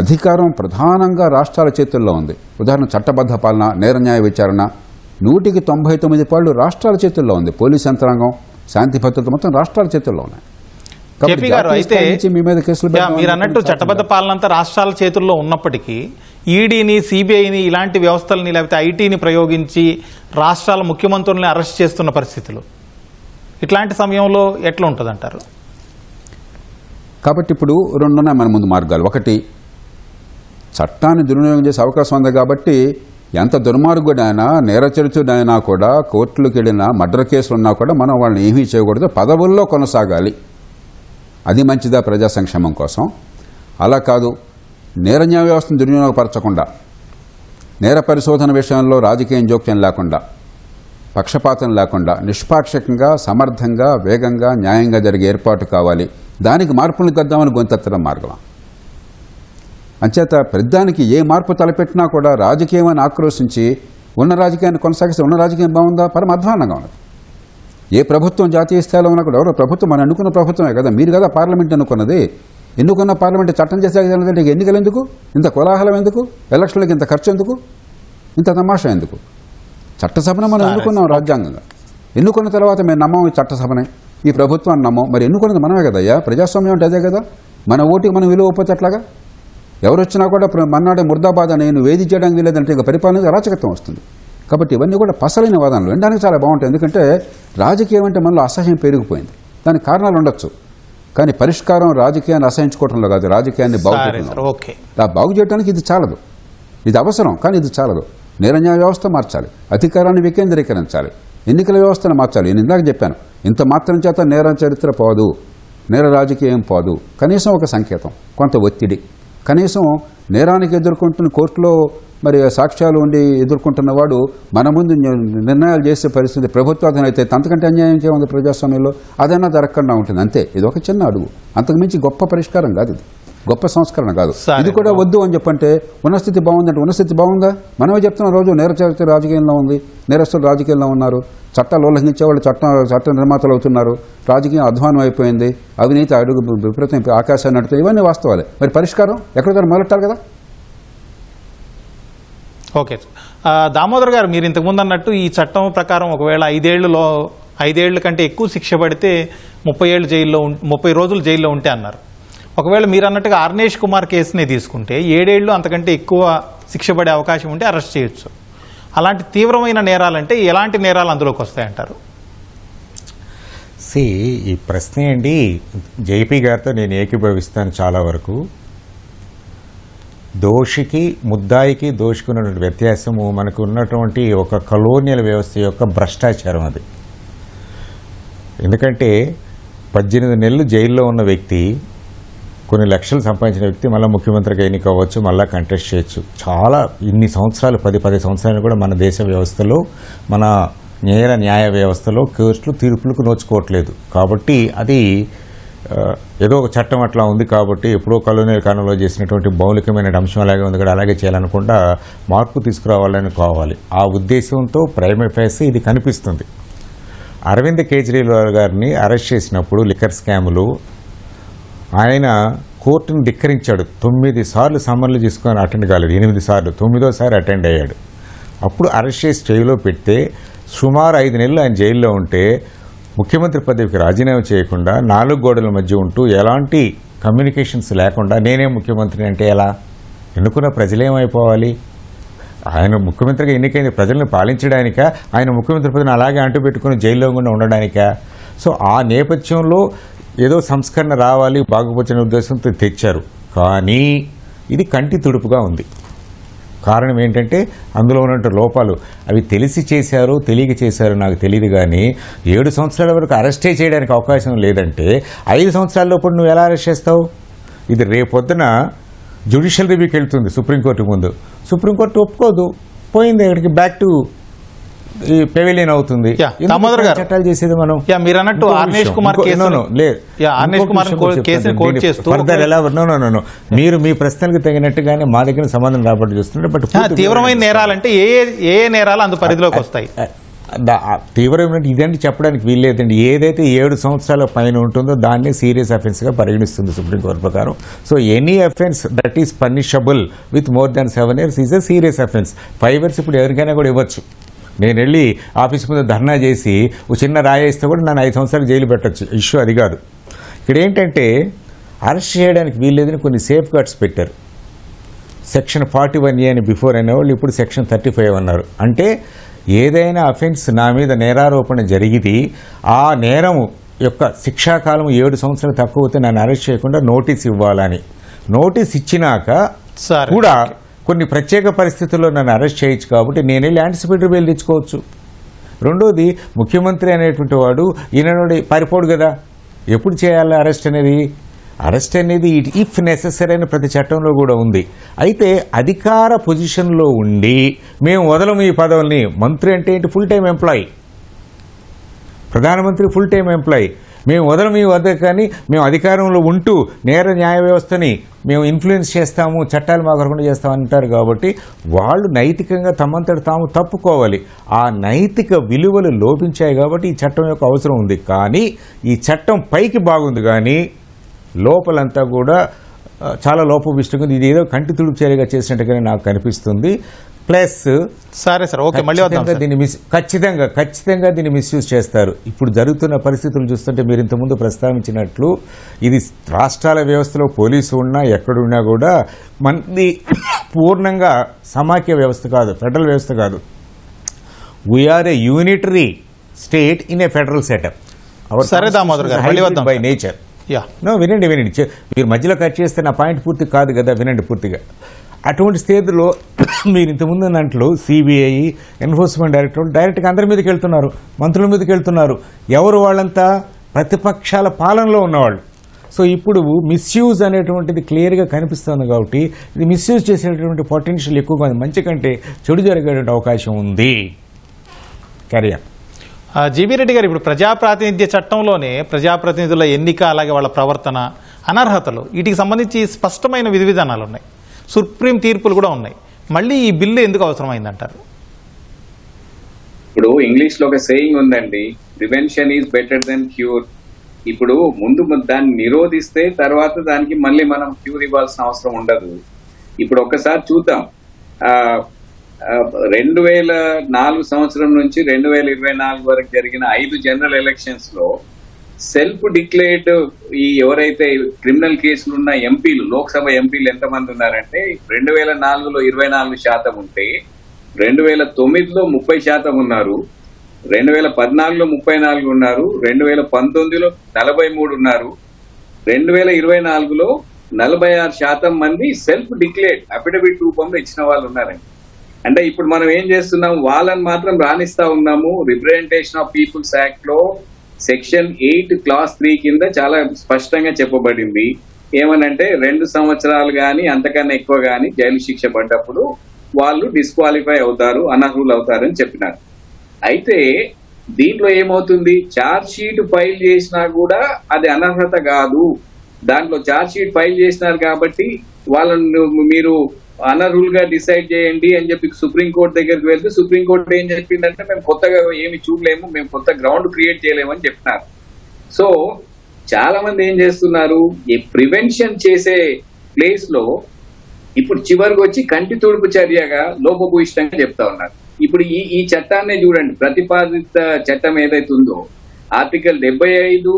అధికారం ప్రధానంగా రాష్ట్రాల చేతుల్లో ఉంది. ఉదాహరణ, చట్టబద్ధ పాలన, నేర న్యాయ విచారణ 199 పాళ్ళు రాష్ట్రాల చేతుల్లో ఉంది. పోలీస్ యంత్రాంగం, శాంతి భద్రత మొత్తం రాష్ట్రాల చేతుల్లో ఉన్నాయి. కేపీ గారు, అయితే మీరు అన్నట్టు చట్టబద్ధ పాలన అంతా రాష్ట్రాల చేతుల్లో ఉన్నప్పటికీ ఈడీని, సిబిఐని, ఇలాంటి వ్యవస్థలని లేకపోతే ఐటీని ప్రయోగించి రాష్ట్రాల ముఖ్యమంత్రుల్ని అరెస్ట్ చేస్తున్న పరిస్థితులు, ఇట్లాంటి సమయంలో ఎట్లా ఉంటుంది అంటారు? కాబట్టి ఇప్పుడు 2 ఉన్నాయి మన ముందు మార్గాలు. ఒకటి, చట్టాన్ని దుర్వినియోగం చేసే అవకాశం ఉంది కాబట్టి ఎంత దుర్మార్గుడైనా, నేరచరితుడైనా కూడా కోర్టులకు వెళ్ళినా, మర్డర్ కేసులు ఉన్నా కూడా మనం వాళ్ళని ఏమీ చేయకూడదు, పదవుల్లో కొనసాగాలి. అది మంచిదా ప్రజా సంక్షేమం కోసం? అలా కాదు, నేర న్యాయ వ్యవస్థను దుర్వినియోగపరచకుండా, నేర పరిశోధన విషయంలో రాజకీయం జోక్యం లేకుండా, పక్షపాతం లేకుండా నిష్పాక్షికంగా, సమర్థంగా, వేగంగా, న్యాయంగా జరిగే ఏర్పాటు కావాలి. దానికి మార్పులు తెద్దామని గొంతెత్తడం మార్గం. అంచేత పెద్దానికి ఏ మార్పు తలపెట్టినా కూడా రాజకీయాన్ని ఆక్రోశించి ఉన్న రాజకీయాన్ని కొనసాగిస్తే ఉన్న రాజకీయం బాగుందా? పరమ అధ్వానంగా ఉన్నది. ఏ ప్రభుత్వం జాతీయ స్థాయిలో ఉన్నా కూడా ఎవరో ప్రభుత్వం మనం ఎన్నుకున్న ప్రభుత్వమే కదా, మీరు కదా పార్లమెంట్ ఎన్నుకున్నది. ఎన్నుకున్న పార్లమెంట్ చట్టం చేసేదంటే ఎన్నికలు ఎందుకు? ఇంత కోలాహలం ఎందుకు? ఎలక్షన్లకు ఇంత ఖర్చు ఎందుకు? ఇంత తమాషా ఎందుకు? చట్టసభను మనం ఎన్నుకున్నాం రాజ్యాంగంగా. ఎన్నుకున్న తర్వాత మేము నమ్మం ఈ చట్టసభనే, ఈ ప్రభుత్వాన్ని నమ్మం. మరి ఎన్నుకున్నది మనమే కదయ్యా. ప్రజాస్వామ్యం అంటే అదే కదా. మన ఓటుకి మనం విలువ ఇవ్వకపోతే ఎట్లాగా? ఎవరు వచ్చినా కూడా మన్నాడే ముర్దాబాద్ అని నువ్వు ఏది చేయడానికి వీలేదంటే ఇంకా పరిపాలన అరాచకత్వం వస్తుంది. కాబట్టి ఇవన్నీ కూడా పసలైన వాదనలు వినడానికి చాలా బాగుంటాయి. ఎందుకంటే రాజకీయం అంటే మనలో అసహ్యం పెరిగిపోయింది. దానికి కారణాలు ఉండొచ్చు, కానీ పరిష్కారం రాజకీయాన్ని అసహించుకోవడంలో కాదు, రాజకీయాన్ని బాగు చేయడానికి ఇది చాలదు. ఇది అవసరం, కానీ ఇది చాలదు. నేర న్యాయ వ్యవస్థ మార్చాలి, అధికారాన్ని వికేంద్రీకరించాలి, ఎన్నికల వ్యవస్థను మార్చాలి. నేను ఇందాక చెప్పాను, ఇంత మాత్రం చేత నేర చరిత్ర పోదు, నేర రాజకీయం పోదు. కనీసం ఒక సంకేతం, కొంత ఒత్తిడి, కనీసం నేరానికి ఎదుర్కొంటున్న కోర్టులో మరి సాక్ష్యాలు ఉండి ఎదుర్కొంటున్నవాడు మన ముందు నిర్ణయాలు చేసే పరిస్థితి ప్రభుత్వాధీనం అయితే అంతకంటే అన్యాయం చేయముంది ప్రజాస్వామ్యంలో? అదన్నా జరగకుండా ఉంటుంది. అంతే, ఇది ఒక చిన్న అడుగు, అంతకుమించి గొప్ప పరిష్కారం కాదు, ఇది గొప్ప సంస్కరణ కాదు. ఇది కూడా వద్దు అని చెప్పంటే ఉన్నస్థితి బాగుందంటే ఉన్నస్థితి బాగుందా? మనమే చెప్తున్న రోజు నేర చరిత్ర రాజకీయంలో ఉంది, నేరస్తులు రాజకీయంలో ఉన్నారు, చట్టాలు ఉల్లంఘించే వాళ్ళు చట్ట నిర్మాతలు అవుతున్నారు, రాజకీయం అధ్వానం అయిపోయింది, అవినీతి అడుగు విపరీతం ఆకాశాన్ని నడుతుంది. ఇవన్నీ వాస్తవాలే. మరి పరిష్కారం ఎక్కడికైనా మొదలెట్టాలి కదా. ఓకే, దామోదర్ గారు, మీరు ఇంతకుముందు అన్నట్టు ఈ చట్టం ప్రకారం ఒకవేళ 5 ఏళ్ల కంటే ఎక్కువ శిక్ష పడితే 30 రోజులు జైల్లో ఉంటే అన్నారు. ఒకవేళ మీరు అన్నట్టుగా ఆర్నేష్ కుమార్ కేసుని తీసుకుంటే 7 ఏళ్ళు అంతకంటే ఎక్కువ శిక్ష పడే అవకాశం ఉంటే అరెస్ట్ చేయొచ్చు. అలాంటి తీవ్రమైన నేరాలంటే ఎలాంటి నేరాలు అందులోకి వస్తాయంటారు? ఈ ప్రశ్న అండి, జేపీ గారితో నేను ఏకీభవిస్తాను చాలా వరకు. దోషికి, ముద్దాయికి, దోషికున్నటువంటి వ్యత్యాసము మనకు ఉన్నటువంటి ఒక కలోనియల్ వ్యవస్థ యొక్క భ్రష్టాచారం అది. ఎందుకంటే 18 నెలలు జైల్లో ఉన్న వ్యక్తి, కొన్ని లక్షలు సంపాదించిన వ్యక్తి మళ్ళీ ముఖ్యమంత్రిగా ఎన్నిక అవ్వచ్చు, మళ్ళీ కంటెస్ట్ చేయొచ్చు. చాలా ఇన్ని సంవత్సరాలు 10 సంవత్సరాలు కూడా మన దేశ వ్యవస్థలో, మన న్యాయ వ్యవస్థలో కోర్టులు తీర్పులకు నోచుకోవట్లేదు. కాబట్టి అది ఏదో ఒక చట్టం అట్లా ఉంది కాబట్టి ఎప్పుడో కలోనియల్ కాలంలో చేసినటువంటి మౌలికమైన అంశం అలాగే ఉంది కూడా అలాగే చేయాలనుకుంటా మార్పు తీసుకురావాలని కావాలి. ఆ ఉద్దేశంతో ప్రైమరీ ఫేస్ ఇది కనిపిస్తుంది. అరవింద్ కేజ్రీవాల్ గారిని అరెస్ట్ చేసినప్పుడు లిక్కర్ స్కాములు ఆయన కోర్టును ధిక్కరించాడు. 9 సార్లు సమ్మర్లు తీసుకొని అటెండ్ కాలేదు, 8 సార్లు, 9వ అటెండ్ అయ్యాడు. అప్పుడు అరెస్ట్ చేసి జైల్లో పెడితే సుమారు 5 నెలలు ఆయన జైల్లో ఉంటే ముఖ్యమంత్రి పదవికి రాజీనామా చేయకుండా 4 గోడల మధ్య ఉంటూ ఎలాంటి కమ్యూనికేషన్స్ లేకుండా నేనే ముఖ్యమంత్రి అంటే ఎలా? ఎన్నుకున్న ప్రజలేమైపోవాలి? ఆయన ముఖ్యమంత్రిగా ఎన్నికైన ప్రజలను పాలించడానికా, ఆయన ముఖ్యమంత్రి పదవిని అలాగే అంటుపెట్టుకుని జైల్లో కూడా ఉండడానికా? సో ఆ నేపథ్యంలో ఏదో సంస్కరణ రావాలి, బాగుపరిచిన ఉద్దేశంతో తెచ్చారు. కానీ ఇది కంటి తుడుపుగా ఉంది. కారణం ఏంటంటే అందులో ఉన్న లోపాలు అవి తెలిసి చేశారో తెలియక చేశారో నాకు తెలియదు. కానీ 7 సంవత్సరాల వరకు అరెస్టే చేయడానికి అవకాశం లేదంటే 5 సంవత్సరాల లోపల నువ్వు ఎలా అరెస్ట్ చేస్తావు? ఇది రేపొద్దున జ్యుడిషియల్ రివ్యూకి వెళ్తుంది సుప్రీంకోర్టు ముందు. సుప్రీంకోర్టు ఒప్పుకోదు, పోయింది అక్కడికి, బ్యాక్ టు ఈ పెవిలియన్ అవుతుంది. చట్టాలు చేసేది మనం. మీరు అన్నట్టు ఆర్నేష్ కుమార్ మీరు మీ ప్రశ్నలకు తగినట్టుగానే మా దగ్గర సమాధానం రాబట్టి చూస్తున్నారు. బట్ తీవ్రమైన నేరాలంటే ఏ నేరాలు అందు పరిధిలోకి వస్తాయి? తీవ్రమైన ఇదంటే చెప్పడానికి వీల్లేదండి. ఏదైతే 7 సంవత్సరాల పైన ఉంటుందో దాన్ని సీరియస్ అఫెన్స్ గా పరిగణిస్తుంది సుప్రీంకోర్టు ప్రకారం. So any offence that is punishable with more than 7 years is a serious offence. 5 years ఇప్పుడు ఎవరికైనా కూడా ఇవ్వచ్చు. నేను వెళ్ళి ఆఫీస్ ముందు ధర్నా చేసి ఒక చిన్న రాయేస్తే కూడా నన్ను 5 సంవత్సరాలు జైలు పెట్టచ్చు. ఇష్యూ అది కాదు. ఇక్కడ ఏంటంటే అరెస్ట్ చేయడానికి వీల్లేదని కొన్ని సేఫ్ గార్డ్స్ పెట్టారు. సెక్షన్ 41A అని బిఫోర్ అనేవాళ్ళు ఇప్పుడు సెక్షన్ 35 అన్నారు. అంటే ఏదైనా అఫెన్స్ నా మీద నేరారోపణ జరిగితే ఆ నేరం యొక్క శిక్షాకాలం 7 సంవత్సరాలు తక్కువ అయితే నన్ను అరెస్ట్ చేయకుండా నోటీస్ ఇవ్వాలని. నోటీస్ ఇచ్చినాక కూడా కొన్ని ప్రత్యేక పరిస్థితుల్లో నన్ను అరెస్ట్ చేయొచ్చు. కాబట్టి నేను వెళ్ళి యాంటిసిపేటరీ బెయిల్ తెచ్చుకోవచ్చు. రెండోది, ముఖ్యమంత్రి అనేటువంటి వాడు ఈయన పారిపోడు కదా, ఎప్పుడు చేయాలి అరెస్ట్ అనేది? అరెస్ట్ అనేది ఇఫ్ నెసెసరీ అని ప్రతి చట్టంలో కూడా ఉంది. అయితే అధికార పొజిషన్లో ఉండి మేము వదలము ఈ పదవుల్ని. మంత్రి అంటే ఏంటి? Full time employee. ప్రధానమంత్రి ఫుల్ టైం ఎంప్లాయీ. మేము వదలము ఈ వద్ద, కానీ మేము అధికారంలో ఉంటూ నేర న్యాయ వ్యవస్థని మేము ఇన్ఫ్లుయెన్స్ చేస్తాము, చట్టాలు మాకకుండా చేస్తాము అంటారు. కాబట్టి వాళ్ళు నైతికంగా తమంతట తాము తప్పుకోవాలి. ఆ నైతిక విలువలు లోపించాయి కాబట్టి ఈ చట్టం యొక్క అవసరం ఉంది. కానీ ఈ చట్టం పైకి బాగుంది, కానీ లోపలంతా కూడా చాలా లోపభూయిష్టంగా ఇది ఏదో కంటి తుడుపు చర్యగా చేసినట్టుగానే నాకు కనిపిస్తుంది. ప్లస్ సరే సార్, ఓకే, మళ్ళీ ఖచ్చితంగా దీన్ని మిస్యూజ్ చేస్తారు. ఇప్పుడు జరుగుతున్న పరిస్థితులు చూస్తుంటే మీరు ఇంతకుముందు ప్రస్తావించినట్లు ఇది రాష్ట్రాల వ్యవస్థలో పోలీసు ఉన్నా ఎక్కడున్నా కూడా మనది పూర్ణంగా సమాఖ్య వ్యవస్థ కాదు, ఫెడరల్ వ్యవస్థ కాదు. We are a unitary state in a federal setup. సరే దామోదర్ గారు, బై నేచర్. వినండి, మీరు మధ్యలో కట్ చేస్తే నా పాయింట్ పూర్తి కాదు కదా, వినండి పూర్తిగా. అటువంటి స్థితిలో మీరు ఇంతకుముందు అన్నట్లు సిబిఐ, ఎన్ఫోర్స్మెంట్ డైరెక్టరేట్ డైరెక్ట్గా అందరి మీదకి వెళ్తున్నారు, మంత్రుల మీదకి వెళ్తున్నారు. ఎవరు వాళ్ళంతా? ప్రతిపక్షాల పాలనలో ఉన్నవాళ్ళు. సో ఇప్పుడు మిస్యూజ్ అనేటువంటిది క్లియర్గా కనిపిస్తుంది. కాబట్టి ఇది మిస్యూజ్ చేసేటువంటి పొటెన్షియల్ ఎక్కువగా ఉంది. మంచి కంటే చెడు జరిగేటువంటి అవకాశం ఉంది. క్యారియర్. జీబీ రెడ్డి గారు, ఇప్పుడు ప్రజాప్రాతినిధ్య చట్టంలోనే ప్రజాప్రతినిధుల ఎన్నిక, అలాగే వాళ్ళ ప్రవర్తన, అనర్హతలు, వీటికి సంబంధించి స్పష్టమైన విధి విధానాలు ఉన్నాయి, సుప్రీం తీర్పులు కూడా ఉన్నాయి. మళ్ళీ ఈ బిల్లు ఎందుకు అవసరమైందంటారు? ఇప్పుడు ఇంగ్లీష్ లో ఒక సేయింగ్ ఉందండి, prevention is better than cure. ఇప్పుడు ముందు దాన్ని నిరోధిస్తే తర్వాత దానికి మళ్ళీ మనం క్యూర్ ఇవ్వాల్సిన అవసరం ఉండదు. ఇప్పుడు ఒక్కసారి చూద్దాం, 2004 సంవత్సరం నుంచి 2024 వరకు జరిగిన 5 జనరల్ ఎలక్షన్స్ లో సెల్ఫ్ డిక్లేర్డ్ ఈ ఎవరైతే క్రిమినల్ కేసులు ఉన్న ఎంపీలు, లోక్సభ ఎంపీలు ఎంతమంది ఉన్నారంటే 2004లో 24% ఉంటే 2009లో 30% ఉన్నారు, 2014లో 34 ఉన్నారు, 2019లో 43 ఉన్నారు, 2024లో 46% మంది సెల్ఫ్ డిక్లేర్డ్ అఫిడవిట్ రూపంలో ఇచ్చిన వాళ్ళు ఉన్నారండి. అంటే ఇప్పుడు మనం ఏం చేస్తున్నాం, వాళ్ళని మాత్రం రాణిస్తా ఉన్నాము. రిప్రజెంటేషన్ ఆఫ్ పీపుల్స్ యాక్ట్ లో సెక్షన్ 8 క్లాస్ 3 కింద చాలా స్పష్టంగా చెప్పబడింది. ఏమనంటే 2 సంవత్సరాలు గాని అంతకన్నా ఎక్కువ గాని జైలు శిక్ష పడ్డప్పుడు వాళ్ళు డిస్క్వాలిఫై అవుతారు, అనర్హులు అవుతారని చెప్పినారు. అయితే దీంట్లో ఏమవుతుంది, ఛార్జ్ షీట్ ఫైల్ చేసినా కూడా అది అనర్హత కాదు. దాంట్లో ఛార్జ్ షీట్ ఫైల్ చేసినారు కాబట్టి వాళ్ళను మీరు అనర్హులుగా డిసైడ్ చేయండి అని చెప్పి సుప్రీంకోర్టు దగ్గరికి వెళ్తే సుప్రీంకోర్టు ఏం చెప్పిందంటే మేము కొత్తగా ఏమి చూడలేము, మేము కొత్త గ్రౌండ్ క్రియేట్ చేయలేమని చెప్పినారు. సో చాలా మంది ఏం చేస్తున్నారు, ఈ ప్రివెన్షన్ చేసే ప్లేస్ లో ఇప్పుడు చివరికి వచ్చి కంటి తుడుపు చర్యగా లోపభూయిష్టంగా చెప్తా ఉన్నారు. ఇప్పుడు ఈ చట్టాన్నే చూడండి, ప్రతిపాదిత చట్టం ఏదైతే ఉందో ఆర్టికల్ 75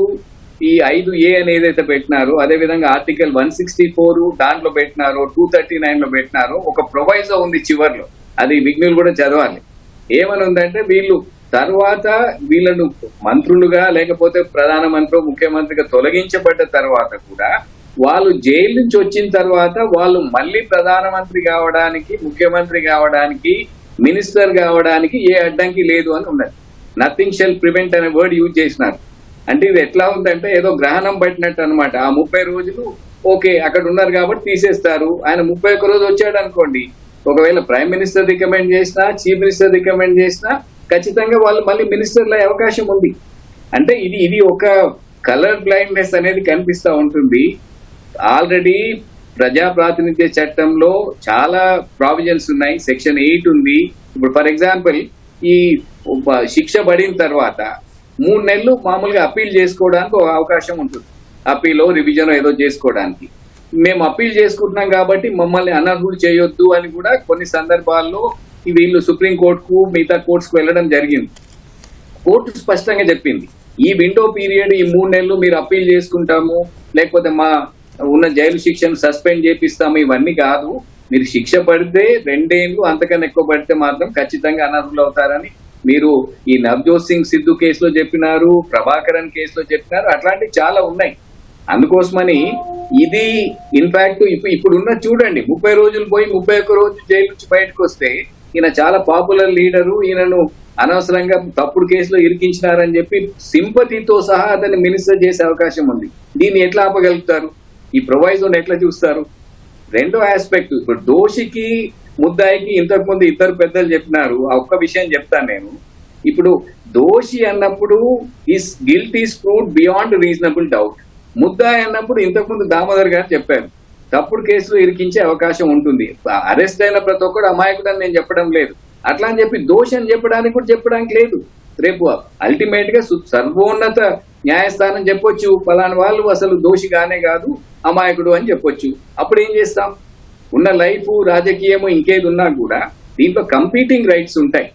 ఈ 5A అని ఏదైతే పెట్టినారో, అదేవిధంగా ఆర్టికల్ 164 దాంట్లో పెట్టినారో, 239లో పెట్టినారో ఒక ప్రొవైజో ఉంది చివర్లో, అది విఘ్నులు కూడా చదవాలి. ఏమని ఉందంటే వీళ్ళు తర్వాత వీళ్ళను మంత్రులుగా లేకపోతే ప్రధానమంత్రి ముఖ్యమంత్రిగా తొలగించబడ్డ తర్వాత కూడా వాళ్ళు జైలు నుంచి వచ్చిన తర్వాత వాళ్ళు మళ్ళీ ప్రధానమంత్రి కావడానికి, ముఖ్యమంత్రి కావడానికి, మినిస్టర్ కావడానికి ఏ అడ్డంకి లేదు అని ఉన్నది. నథింగ్ షెల్ ప్రివెంట్ అనే వర్డ్ యూజ్ చేసినారు. అంటే ఇది ఎట్లా ఉందంటే ఏదో గ్రహణం పట్టినట్టు అనమాట. ఆ 30 రోజులు ఓకే అక్కడ ఉన్నారు కాబట్టి తీసేస్తారు. ఆయన 31 రోజు వచ్చాడు అనుకోండి, ఒకవేళ ప్రైమ్ మినిస్టర్ రికమెండ్ చేసినా, చీఫ్ మినిస్టర్ రికమెండ్ చేసినా ఖచ్చితంగా వాళ్ళు మళ్ళీ మినిస్టర్ల అవకాశం ఉంది. అంటే ఇది ఒక కలర్ బ్లైండ్నెస్ అనేది కనిపిస్తూ ఉంటుంది. ఆల్రెడీ ప్రజా ప్రాతినిధ్య చట్టంలో చాలా ప్రావిజన్స్ ఉన్నాయి. సెక్షన్ 8 ఉంది. ఇప్పుడు ఫర్ ఎగ్జాంపుల్ ఈ శిక్ష పడిన తర్వాత 3 నెలలు మామూలుగా అప్పీల్ చేసుకోవడానికి ఒక అవకాశం ఉంటుంది. అప్పీలో రివిజన్ ఏదో చేసుకోవడానికి. మేము అప్పీల్ చేసుకుంటున్నాం కాబట్టి మమ్మల్ని అనర్హులు చేయొద్దు అని కూడా కొన్ని సందర్భాల్లో వీళ్ళు సుప్రీంకోర్టుకు మిగతా కోర్టుకు వెళ్ళడం జరిగింది. కోర్టు స్పష్టంగా చెప్పింది, ఈ విండో పీరియడ్ ఈ 3 నెలలు మీరు అప్పీల్ చేసుకుంటాము, లేకపోతే మా ఉన్న జైలు శిక్షను సస్పెండ్ చేపిస్తాము, ఇవన్నీ కాదు. మీరు శిక్ష పడితే 2 ఏళ్ళు అంతకన్నా ఎక్కువ పడితే మాత్రం ఖచ్చితంగా అనర్హులు అవుతారని మీరు ఈ నవజోత్ సింగ్ సిద్ధు కేసులో చెప్పినారు, ప్రభాకరన్ కేసులో చెప్పినారు. అట్లాంటివి చాలా ఉన్నాయి. అందుకోసమని ఇది ఇన్ఫాక్ట్ ఇప్పుడున్న చూడండి, 30 రోజులు పోయి 31 రోజు జైలు నుంచి బయటకు వస్తే ఈయన చాలా పాపులర్ లీడరు, ఈయనను అనవసరంగా తప్పుడు కేసులో ఇరికించినారని చెప్పి సింపతితో సహా అతన్ని మినిస్టర్ చేసే అవకాశం ఉంది. దీన్ని ఎట్లా ఆపగలుగుతారు? ఈ ప్రొవైజోని ఎట్లా చూస్తారు? రెండో ఆస్పెక్ట్, ఇప్పుడు దోషికి ముద్దాయికి ఇంతకుముందు ఇద్దరు పెద్దలు చెప్పినారు. ఆ ఒక్క విషయం చెప్తాను నేను. ఇప్పుడు దోషి అన్నప్పుడు is guilt is proved beyond reasonable doubt. ముద్దాయి అన్నప్పుడు ఇంతకుముందు దామోదర్ గారు చెప్పారు, తప్పుడు కేసులో ఇరికించే అవకాశం ఉంటుంది. అరెస్ట్ అయిన ప్రతి ఒక్కడు అమాయకుడు అని నేను చెప్పడం లేదు. అట్లా అని చెప్పి దోషి అని చెప్పడానికి లేదు. రేపు అల్టిమేట్ గా సర్వోన్నత న్యాయస్థానం చెప్పొచ్చు, పలానా వాళ్ళు అసలు దోషి కానే కాదు, అమాయకుడు అని చెప్పొచ్చు. అప్పుడు ఏం చేస్తాం? ఉన్న లైఫ్, రాజకీయము, ఇంకేది ఉన్నా కూడా దీంట్లో కంపీటింగ్ రైట్స్ ఉంటాయి,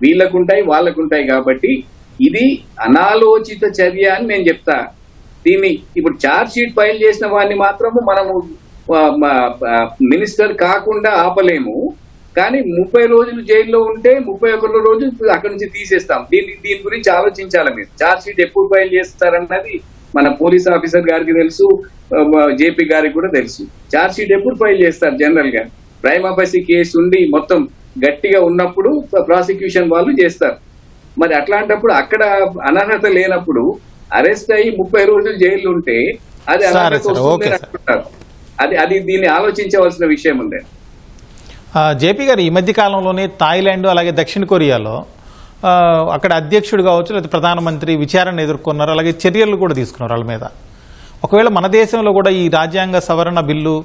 వీళ్ళకుంటాయి వాళ్ళకుంటాయి. కాబట్టి ఇది అనాలోచిత చర్య అని నేను చెప్తా. దీన్ని ఇప్పుడు ఛార్జ్ షీట్ ఫైల్ చేసిన వాడిని మాత్రము మనము మినిస్టర్ కాకుండా ఆపలేము. కానీ 30 రోజులు జైల్లో ఉంటే 31 రోజు అక్కడి నుంచి తీసేస్తాం. దీని గురించి ఆలోచించాలి మీరు. ఛార్జ్ షీట్ ఎప్పుడు ఫైల్ చేస్తారన్నది మన పోలీస్ ఆఫీసర్ గారికి తెలుసు, జేపీ గారికి కూడా తెలుసు. ఛార్జ్ షీట్ ఎప్పుడు ఫైల్ చేస్తారు? జనరల్ గా ప్రైమ్ అఫెసీ కేసు ఉండి మొత్తం గట్టిగా ఉన్నప్పుడు ప్రాసిక్యూషన్ వాళ్ళు చేస్తారు. మరి అట్లాంటప్పుడు అక్కడ అనర్హత లేనప్పుడు అరెస్ట్ అయ్యి 30 రోజులు జైలు ఉంటే అది అనర్హత వస్తుందని అనుకుంటారు. అది దీన్ని ఆలోచించవలసిన విషయం ఉంది. జేపీ గారు, ఈ మధ్య కాలంలోనే థాయిలాండ్ అలాగే దక్షిణ కొరియాలో అక్కడ అధ్యక్షుడు కావచ్చు లేదా ప్రధానమంత్రి విచారణ ఎదుర్కొన్నారు, అలాగే చర్యలు కూడా తీసుకున్నారు వాళ్ళ మీద. ఒకవేళ మన దేశంలో కూడా ఈ రాజ్యాంగ సవరణ బిల్లు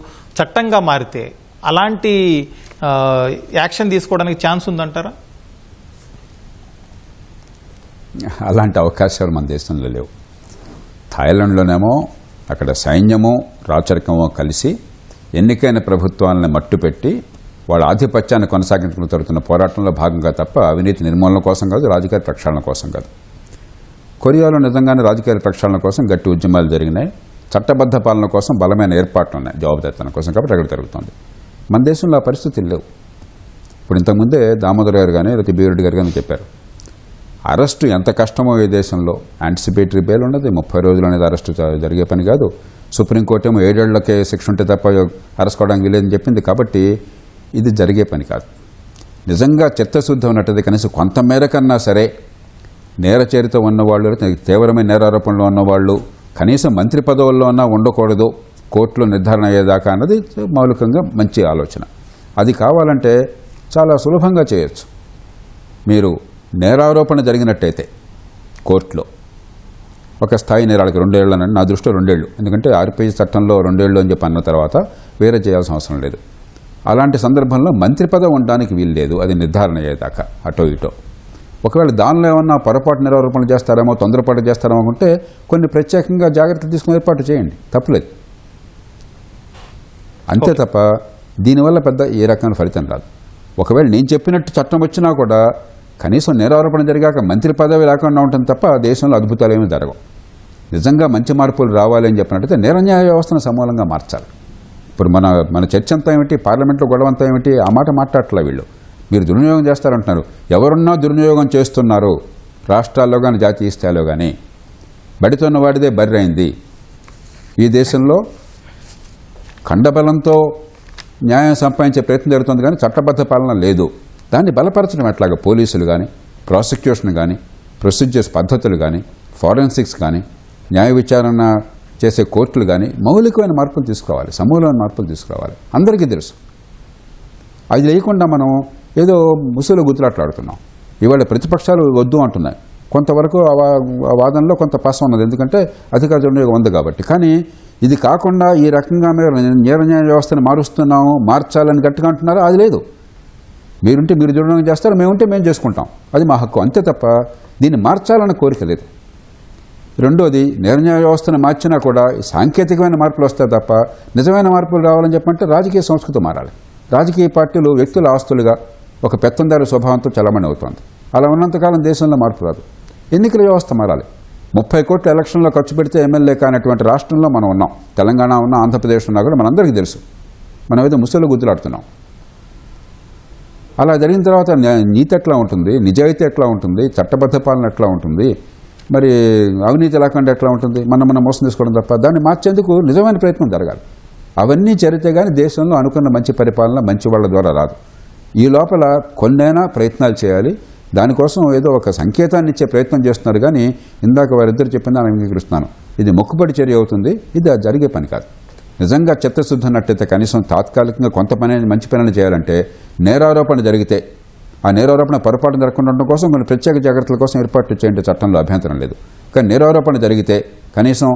చట్టంగా మారితే అలాంటి యాక్షన్ తీసుకోవడానికి ఛాన్స్ ఉందంటారా? అలాంటి అవకాశాలు మన దేశంలో లేవు. థాయిలాండ్లోనేమో అక్కడ సైన్యము రాచరికమో కలిసి ఎన్నికైన ప్రభుత్వాలను మట్టుపెట్టి వాళ్ళ ఆధిపత్యాన్ని కొనసాగించుకుని జరుగుతున్న పోరాటంలో భాగంగా తప్ప అవినీతి నిర్మూలన కోసం కాదు, రాజకీయ ప్రక్షాళన కోసం కాదు. కొరియాలో నిజంగానే రాజకీయ ప్రక్షాళన కోసం గట్టి ఉద్యమాలు జరిగినాయి, చట్టబద్ధ పాలన కోసం బలమైన ఏర్పాట్లు ఉన్నాయి, జవాబుదారితనం కోసం. కాబట్టి అక్కడ జరుగుతుంది. మన దేశంలో ఆ పరిస్థితులు లేవు. ఇప్పుడు ఇంతకుముందే దామోదర్ గారు కానీ లేకపోతే బీరెడ్డి గారు కానీ చెప్పారు, అరెస్టు ఎంత కష్టమో ఈ దేశంలో. యాంటిసిపేటరీ బెయిల్ ఉండదు, 30 రోజులు అనేది అరెస్టు జరిగే పని కాదు. సుప్రీంకోర్టు ఏమో 7 ఏళ్లకే శిక్ష ఉంటే తప్ప అరెస్ట్ కావడానికి వీలేదని చెప్పింది. కాబట్టి ఇది జరిగే పని కాదు. నిజంగా చిత్తశుద్ధి ఉన్నట్టయితే కనీసం కొంతమేర కన్నా సరే నేర చరిత ఉన్నవాళ్ళు, తీవ్రమైన నేరారోపణలో ఉన్నవాళ్ళు కనీసం మంత్రి పదవుల్లో ఉన్నా ఉండకూడదు కోర్టులో నిర్ధారణ అయ్యేదాకా అన్నది మౌలికంగా మంచి ఆలోచన. అది కావాలంటే చాలా సులభంగా చేయొచ్చు. మీరు నేరారోపణ జరిగినట్టయితే కోర్టులో ఒక స్థాయి నేరాలకి 2 ఏళ్ళు అనండి, నా దృష్టిలో 2 ఏళ్ళు. ఎందుకంటే ఆర్పిఐ చట్టంలో 2 ఏళ్ళు అని చెప్పి అన్న తర్వాత వేరే చేయాల్సిన అవసరం లేదు. అలాంటి సందర్భంలో మంత్రి పదవి ఉండడానికి వీలు లేదు, అది నిర్ధారణ అయ్యేదాకా అటో ఇటో. ఒకవేళ దానిలో ఏమన్నా పొరపాటు నేరారోపణలు చేస్తారేమో, తొందరపాటు చేస్తారేమో అనుకుంటే కొన్ని ప్రత్యేకంగా జాగ్రత్తలు తీసుకుని ఏర్పాటు చేయండి, తప్పులేదు. అంతే తప్ప దీనివల్ల పెద్ద ఏ రకమైన ఫలితం రాదు. ఒకవేళ నేను చెప్పినట్టు చట్టం వచ్చినా కూడా కనీసం నేరారోపణ జరిగాక మంత్రి పదవి లేకుండా ఉంటుంది తప్ప దేశంలో అద్భుతాలు ఏమీ జరగవు. నిజంగా మంచి మార్పులు రావాలి అని చెప్పినట్టయితే నేర న్యాయ వ్యవస్థను సమూలంగా మార్చాలి. ఇప్పుడు మన చర్చ అంతా ఏమిటి, పార్లమెంట్లో గొడవ అంతా ఏమిటి, ఆ మాట మాట్లాడట్లే వీళ్ళు. మీరు దుర్వినియోగం చేస్తారంటున్నారు. ఎవరున్నా దుర్వినియోగం చేస్తున్నారు, రాష్ట్రాల్లో కానీ జాతీయ స్థాయిలో కానీ. బడితోన్న వాడిదే బర్రైంది. ఈ దేశంలో ఖండబలంతో న్యాయం సంపాదించే ప్రయత్నం జరుగుతుంది కానీ చట్టబద్ధ పాలన లేదు. దాన్ని బలపరచడం ఎట్లాగా? పోలీసులు కానీ, ప్రాసిక్యూషన్ కానీ, ప్రొసీజర్స్ పద్ధతులు కానీ, ఫారెన్సిక్స్ కానీ, న్యాయ విచారణ చేసే కోర్టులు కానీ మౌలికమైన మార్పులు తీసుకురావాలి, సమూలమైన మార్పులు తీసుకురావాలి. అందరికీ తెలుసు. అది లేకుండా మనం ఏదో ముసుగులో గుర్తులాట్లాడుతున్నాం. ఇవాళ ప్రతిపక్షాలు వద్దు అంటున్నాయి. కొంతవరకు ఆ వాదనలో కొంత పాసం ఉన్నది, ఎందుకంటే అధికార దుర్వినియోగం ఉంది కాబట్టి. కానీ ఇది కాకుండా ఈ రకంగా మీరు న్యాయ వ్యవస్థను మారుస్తున్నాము, మార్చాలని గట్టిగా అంటున్నారా? అది లేదు. మీరుంటే మీరు దుర్వినియోగం చేస్తారు, మేముంటే మేము చేసుకుంటాం, అది మా హక్కు, అంతే తప్ప దీన్ని మార్చాలన్న కోరిక లేదు. రెండోది, న్యాయ వ్యవస్థను మార్చినా కూడా సాంకేతికమైన మార్పులు వస్తాయి తప్ప నిజమైన మార్పులు రావాలని చెప్పంటే రాజకీయ సంస్కృతి మారాలి. రాజకీయ పార్టీలు వ్యక్తుల ఆస్తులుగా ఒక పెత్తందారి స్వభావంతో చలమణి అవుతోంది. అలా ఉన్నంతకాలం దేశంలో మార్పు రాదు. ఎన్నికల వ్యవస్థ మారాలి. 30 కోట్ల ఎలక్షన్లో ఖర్చు పెడితే ఎమ్మెల్యే కానటువంటి రాష్ట్రంలో మనం ఉన్నాం. తెలంగాణ ఉన్నా, ఆంధ్రప్రదేశ్ ఉన్నా కూడా మనందరికీ తెలుసు. మనం ఏదో ముసలు గుద్దులాడుతున్నాం. అలా జరిగిన తర్వాత నీతి ఎట్లా ఉంటుంది, నిజాయితీ ఎట్లా ఉంటుంది, చట్టబద్ధ పాలన ఎట్లా ఉంటుంది, మరి అవినీతి లేకుండా ఎట్లా ఉంటుంది, మనం మోసం తీసుకోవడం తప్ప దాన్ని మార్చేందుకు నిజమైన ప్రయత్నం జరగాలి. అవన్నీ జరిగితే కానీ దేశంలో అనుకున్న మంచి పరిపాలన మంచి వాళ్ళ ద్వారా రాదు. ఈ లోపల కొన్నైనా ప్రయత్నాలు చేయాలి. దానికోసం ఏదో ఒక సంకేతాన్ని ఇచ్చే ప్రయత్నం చేస్తున్నారు. కానీ ఇందాక వారిద్దరు చెప్పింది నేను అంగీకరిస్తున్నాను. ఇది మొక్కుబడి చర్య అవుతుంది. ఇది జరిగే పని కాదు. నిజంగా చిత్తశుద్ధి ఉన్నట్టయితే కనీసం తాత్కాలికంగా కొంత పని మంచి పనులు చేయాలంటే నేరారోపణ జరిగితే ఆ నేరారోపణ పొరపాటు జరగకుండా ఉండడం కోసం కొన్ని ప్రత్యేక జాగ్రత్తల కోసం ఏర్పాట్లు చేయండి, చట్టంలో అభ్యంతరం లేదు. కానీ నేరారోపణ జరిగితే కనీసం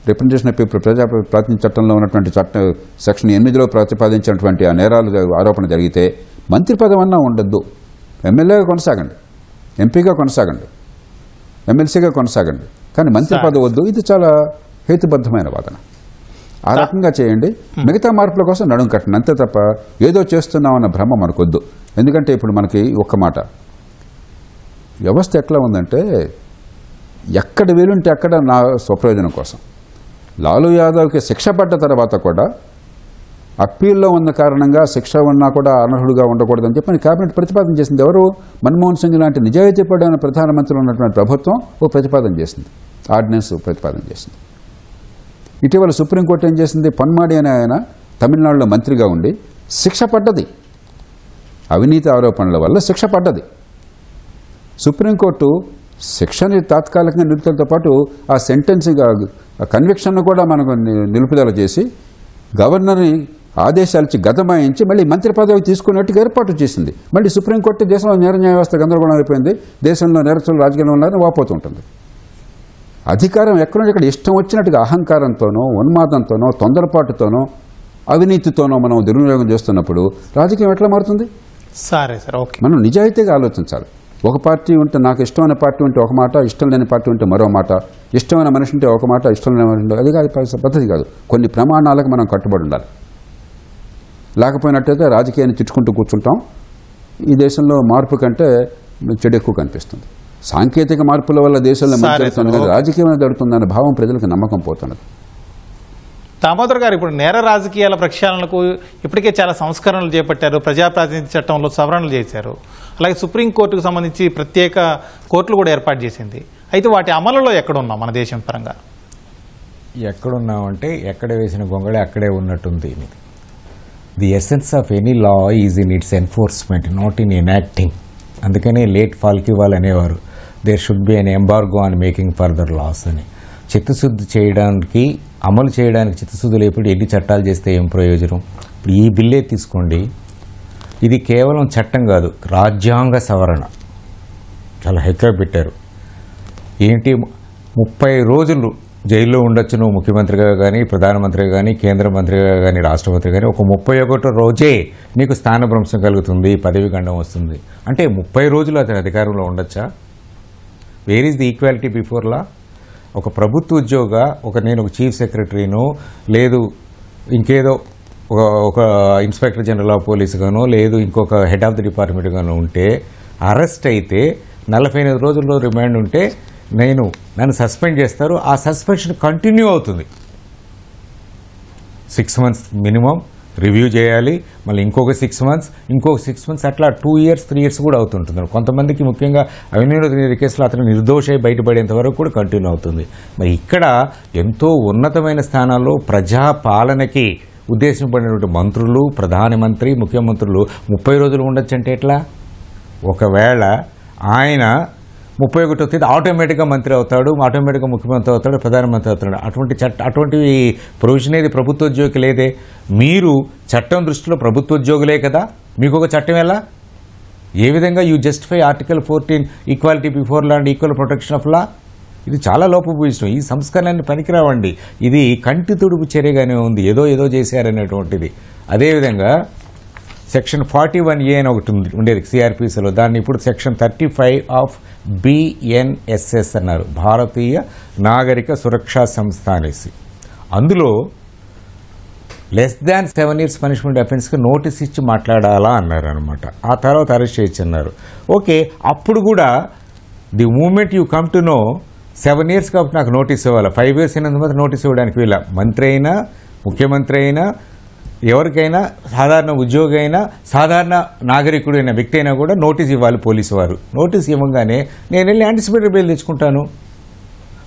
రిప్రజెంటేషన్ ఆఫ్ పీపుల్ ప్రజా ప్రాతినిధ్య చట్టంలో ఉన్నటువంటి సెక్షన్ 8లో ప్రతిపాదించినటువంటి ఆ నేరాలు ఆరోపణ జరిగితే మంత్రి పదవి అన్నా ఉండద్దు. ఎమ్మెల్యేగా కొనసాగండి, ఎంపీగా కొనసాగండి, ఎమ్మెల్సీగా కొనసాగండి, కానీ మంత్రి పదవి వద్దు. ఇది చాలా హేతుబద్ధమైన వాదన. ఆ రకంగా చేయండి. మిగతా మార్పుల కోసం నడుం కట్టండి, అంతే తప్ప ఏదో చేస్తున్నామన్న భ్రమ మనకొద్దు. ఎందుకంటే ఇప్పుడు మనకి ఒక్క మాట, వ్యవస్థ ఎట్లా ఉందంటే ఎక్కడ వీలుంటే అక్కడ నా స్వప్రయోజనం కోసం. లాలూ యాదవ్కి శిక్ష పడ్డ తర్వాత కూడా అప్పీల్లో ఉన్న కారణంగా శిక్ష ఉన్నా కూడా అనర్హుడుగా ఉండకూడదని చెప్పి కేబినెట్ ప్రతిపాదన చేసింది. ఎవరు? మన్మోహన్ సింగ్ లాంటి నిజాయితీ పడిన ప్రధానమంత్రి ఉన్నటువంటి ప్రభుత్వం ఓ ప్రతిపాదన చేసింది, ఆర్డినెన్స్ ప్రతిపాదన చేసింది. ఇటీవల సుప్రీంకోర్టు ఏం చేసింది? పన్మాడి అనే ఆయన తమిళనాడులో మంత్రిగా ఉండి శిక్ష పడ్డది, అవినీతి ఆరోపణల వల్ల శిక్ష పడ్డది. సుప్రీంకోర్టు శిక్షని తాత్కాలికంగా నిలుపుదలతో పాటు ఆ సెంటెన్సింగ్ కన్విక్షన్ను కూడా మనకు నిలుపుదల చేసి గవర్నర్ని ఆదేశాలు ఇచ్చి గతమాయించి మళ్ళీ మంత్రి పదవి తీసుకున్నట్టుగా ఏర్పాటు చేసింది. మళ్ళీ సుప్రీంకోర్టు దేశంలో న్యాయ వ్యవస్థ గందరగోళం అయిపోయింది, దేశంలో నేరస్తులు రాజకీయంలో ఉన్నారని వాపోతుంటుంది. అధికారం ఎక్కడో ఇష్టం వచ్చినట్టుగా అహంకారంతోనో, ఉన్మాదంతోనో, తొందరపాటుతోనో, అవినీతితోనో మనం దుర్వినియోగం చేస్తున్నప్పుడు రాజకీయం ఎట్లా మారుతుంది? సరే సార్, ఓకే. మనం నిజాయితీగా ఆలోచించాలి. ఒక పార్టీ ఉంటే, నాకు ఇష్టమైన పార్టీ ఉంటే ఒక మాట, ఇష్టం లేని పార్టీ ఉంటే మరో మాట, ఇష్టమైన మనిషి ఉంటే ఒక మాట, ఇష్టం లేని మనిషి ఉంటే అది కాదు పద్ధతి కాదు. కొన్ని ప్రమాణాలకు మనం కట్టుబడి ఉండాలి. లేకపోయినట్టయితే రాజకీయాన్ని తిట్టుకుంటూ కూర్చుంటాం. ఈ దేశంలో మార్పు కంటే చెడు ఎక్కువ కనిపిస్తుంది. సాంకేతిక మార్పుల వల్ల దేశంలో మంచి జరుగుతుంది కదా, రాజకీయమైన జరుగుతుందనే భావం ప్రజలకు నమ్మకం పోతున్నది. దామోదర్ గారు, ఇప్పుడు నేర రాజకీయాల ప్రక్షాళనకు ఇప్పటికే చాలా సంస్కరణలు చేపట్టారు. ప్రజాప్రాతినిధ్య చట్టంలో సవరణలు చేశారు. అలాగే సుప్రీంకోర్టుకు సంబంధించి ప్రత్యేక కోర్టులు కూడా ఏర్పాటు చేసింది. అయితే వాటి అమలులో ఎక్కడున్నాం మన దేశం పరంగా? ఎక్కడున్నామంటే ఎక్కడ వేసిన గొంగళి అక్కడే ఉన్నట్టుంది. The essence of any law is in its enforcement, not in enacting. అందుకనే లేట్ ఫాల్కివాల్ అనేవారు, there should be an embargo on making further laws అని. చిత్తశుద్ధి చేయడానికి, అమలు చేయడానికి చిత్తశుద్ధి లేకపోతే ఎన్ని చట్టాలు చేస్తే ఏం ప్రయోజనం? ఇప్పుడు ఈ బిల్లే తీసుకోండి, ఇది కేవలం చట్టం కాదు, రాజ్యాంగ సవరణ. చాలా హెచ్చరిక పెట్టారు. ఏంటి, 30 రోజులు జైల్లో ఉండొచ్చు నువ్వు ముఖ్యమంత్రిగా కానీ, ప్రధానమంత్రిగా కానీ, కేంద్ర మంత్రిగా కానీ, రాష్ట్రపతిగా కానీ. ఒక 31 రోజే నీకు స్థానభ్రంశం కలుగుతుంది, పదవి గండం వస్తుంది. అంటే 30 రోజులు అతని అధికారంలో ఉండొచ్చా? Where is the equality before లా? ఒక ప్రభుత్వ ఉద్యోగ, నేను ఒక చీఫ్ సెక్రటరీనో, లేదు ఇంకేదో ఒక ఇన్స్పెక్టర్ జనరల్ ఆఫ్ పోలీస్ గానో, లేదు ఇంకొక హెడ్ ఆఫ్ ది డిపార్ట్మెంట్ గానో ఉంటే అరెస్ట్ అయితే 48 రోజుల్లో రిమాండ్ ఉంటే నన్ను సస్పెండ్ చేస్తారు. ఆ సస్పెన్షన్ కంటిన్యూ అవుతుంది. 6 months మినిమం రివ్యూ చేయాలి, మళ్ళీ ఇంకొక 6 months, ఇంకొక 6 months, అట్లా 2 years 3 years కూడా అవుతుంటుంది. కొంతమందికి ముఖ్యంగా అవినీతి కేసులో అతను నిర్దోషై బయటపడేంత వరకు కూడా కంటిన్యూ అవుతుంది. మరి ఇక్కడ ఎంతో ఉన్నతమైన స్థానాల్లో ప్రజాపాలనకి ఉద్దేశింపబడినటువంటి మంత్రులు, ప్రధానమంత్రి, ముఖ్యమంత్రులు 30 రోజులు ఉండొచ్చు అంటే ఎట్లా? ఒకవేళ ఆయన 31వ తేదీ ఆటోమేటిక్గా మంత్రి అవుతాడు, ఆటోమేటిక్గా ముఖ్యమంత్రి అవుతాడు, ప్రధానమంత్రి అవుతాడు. అటువంటి ప్రొవిజన్ ఏది ప్రభుత్వ ఉద్యోగి లేదే. మీరు చట్టం దృష్టిలో ప్రభుత్వ ఉద్యోగులే కదా, మీకు ఒక చట్టం ఎలా, ఏ విధంగా you justify article 14 equality before law and equal protection of law? ఇది చాలా లోపభూయిష్టం. ఈ సంస్కరణలన్నీ పనికిరావండి. ఇది కంటి తుడుపు చర్యగానే ఉంది, ఏదో చేశారనేటువంటిది. అదేవిధంగా సెక్షన్ 41A అని ఒకటి ఉండేది సిఆర్పిసిలో, దాన్ని ఇప్పుడు సెక్షన్ 35 ఆఫ్ BNSS అన్నారు, భారతీయ నాగరిక సురక్షా సంస్థ అనేసి. అందులో లెస్ దాన్ 7 years పనిష్మెంట్ అఫెన్స్కి నోటీస్ ఇచ్చి మాట్లాడాలా అన్నారు అనమాట. ఆ తర్వాత అరెస్ట్ చేయొచ్చు అన్నారు. ఓకే, అప్పుడు కూడా the moment you come to know 7 years కాబట్టి నాకు నోటీస్ ఇవ్వాలి, 5 years అయినందుకు మాత్రం నోటీస్ ఇవ్వడానికి వీళ్ళ. మంత్రి అయినా, ముఖ్యమంత్రి అయినా, ఎవరికైనా, సాధారణ ఉద్యోగి అయినా, సాధారణ నాగరికుడైన వ్యక్తి అయినా కూడా నోటీస్ ఇవ్వాలి పోలీసు వారు. నోటీస్ ఇవ్వగానే నేను వెళ్ళి యాంటిసిపేటరీ బెయిల్ తెచ్చుకుంటాను.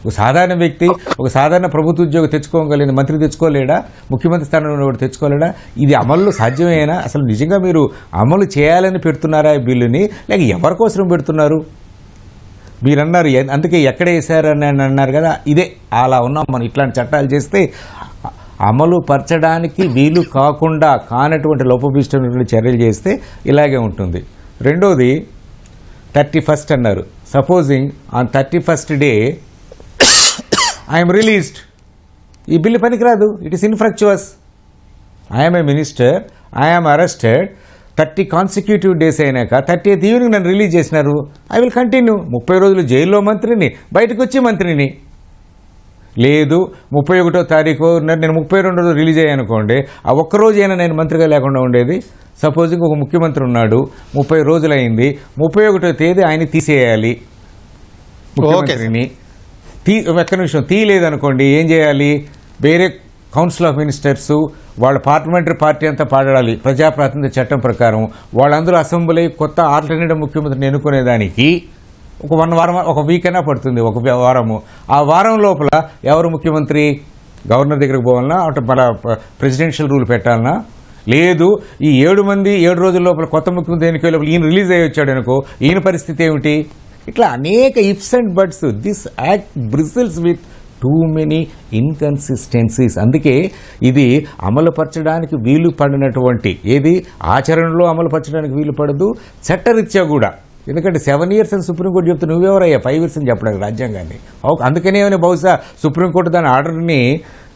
ఒక సాధారణ వ్యక్తి, ఒక సాధారణ ప్రభుత్వ ఉద్యోగి తెచ్చుకోగలిగింది, మంత్రి తెచ్చుకోలేడా, ముఖ్యమంత్రి స్థానంలో కూడా తెచ్చుకోలేడా? ఇది అమల్లో సాధ్యమేనా? అసలు నిజంగా మీరు అమలు చేయాలని పెడుతున్నారా ఈ బిల్లుని, లేక ఎవరి కోసం పెడుతున్నారు? మీరు అన్నారు అందుకే ఎక్కడ వేశారని అన్నారు కదా, ఇదే అలా ఉన్నాం మనం. ఇట్లాంటి చట్టాలు చేస్తే అమలు పరచడానికి వీలు కాకుండా కానటువంటి లోపభూయిష్టమైన చర్యలు చేస్తే ఇలాగే ఉంటుంది. రెండోది 31st అన్నారు. Supposing on 31st day I'm released, ఈ బిల్లు పనికిరాదు, it is infructuous. I'm a minister, I'm arrested, 30 consecutive days అయినాక 30th ఈవినింగ్ నన్ను రిలీజ్ చేసినారు, ఐ విల్ కంటిన్యూ. 30 రోజులు జైల్లో మంత్రిని, బయటకు వచ్చి మంత్రిని. లేదు 31వ తారీఖు నేను 32 రోజులు రిలీజ్ అయ్యాను అనుకోండి, ఆ ఒక్కరోజైనా నేను మంత్రిగా లేకుండా ఉండేది. సపోజింగ్ ఒక ముఖ్యమంత్రి ఉన్నాడు, 30 రోజులు అయింది, 31వ తేదీ ఆయన తీసేయాలి ముఖ్యమంత్రిని. ఒక్క నిమిషం తీయలేదనుకోండి, ఏం చేయాలి? వేరే కౌన్సిల్ ఆఫ్ మినిస్టర్స్ వాళ్ళ పార్లమెంటరీ పార్టీ అంతా పాడాలి ప్రజాప్రాతినిధ్య చట్టం ప్రకారం. వాళ్ళందరూ అసెంబ్లీ కొత్త ఆల్టర్నేటివ్ ముఖ్యమంత్రిని ఎన్నుకునేదానికి ఒక 1 వారం, ఒక వీక్ అయినా పడుతుంది, ఒక వారము. ఆ వారం లోపల ఎవరు ముఖ్యమంత్రి? గవర్నర్ దగ్గరికి పోవాలన్నా, అంటే మన ప్రెసిడెన్షియల్ రూల్ పెట్టాలన్నా? లేదు ఈ 7 రోజుల లోపల కొత్త ముఖ్యమంత్రి ఎన్నికల లోపల ఈయన రిలీజ్ అయ్యి వచ్చాడు అనుకో, ఈయన పరిస్థితి ఏమిటి? ఇట్లా అనేక ifs and buts. This act bristles with too many inconsistencies. అందుకే ఇది అమలుపరచడానికి వీలు పడినటువంటి, ఏది ఆచరణలో అమలుపరచడానికి వీలు పడదు, చట్టరీత్యా కూడా. ఎందుకంటే 7 years అని సుప్రీంకోర్టు చెప్తే నువ్వెవరయ్యా 5 years అని చెప్పడానికి రాజ్యాంగాన్ని? అందుకనే బహుశా సుప్రీంకోర్టు దాని ఆర్డర్ని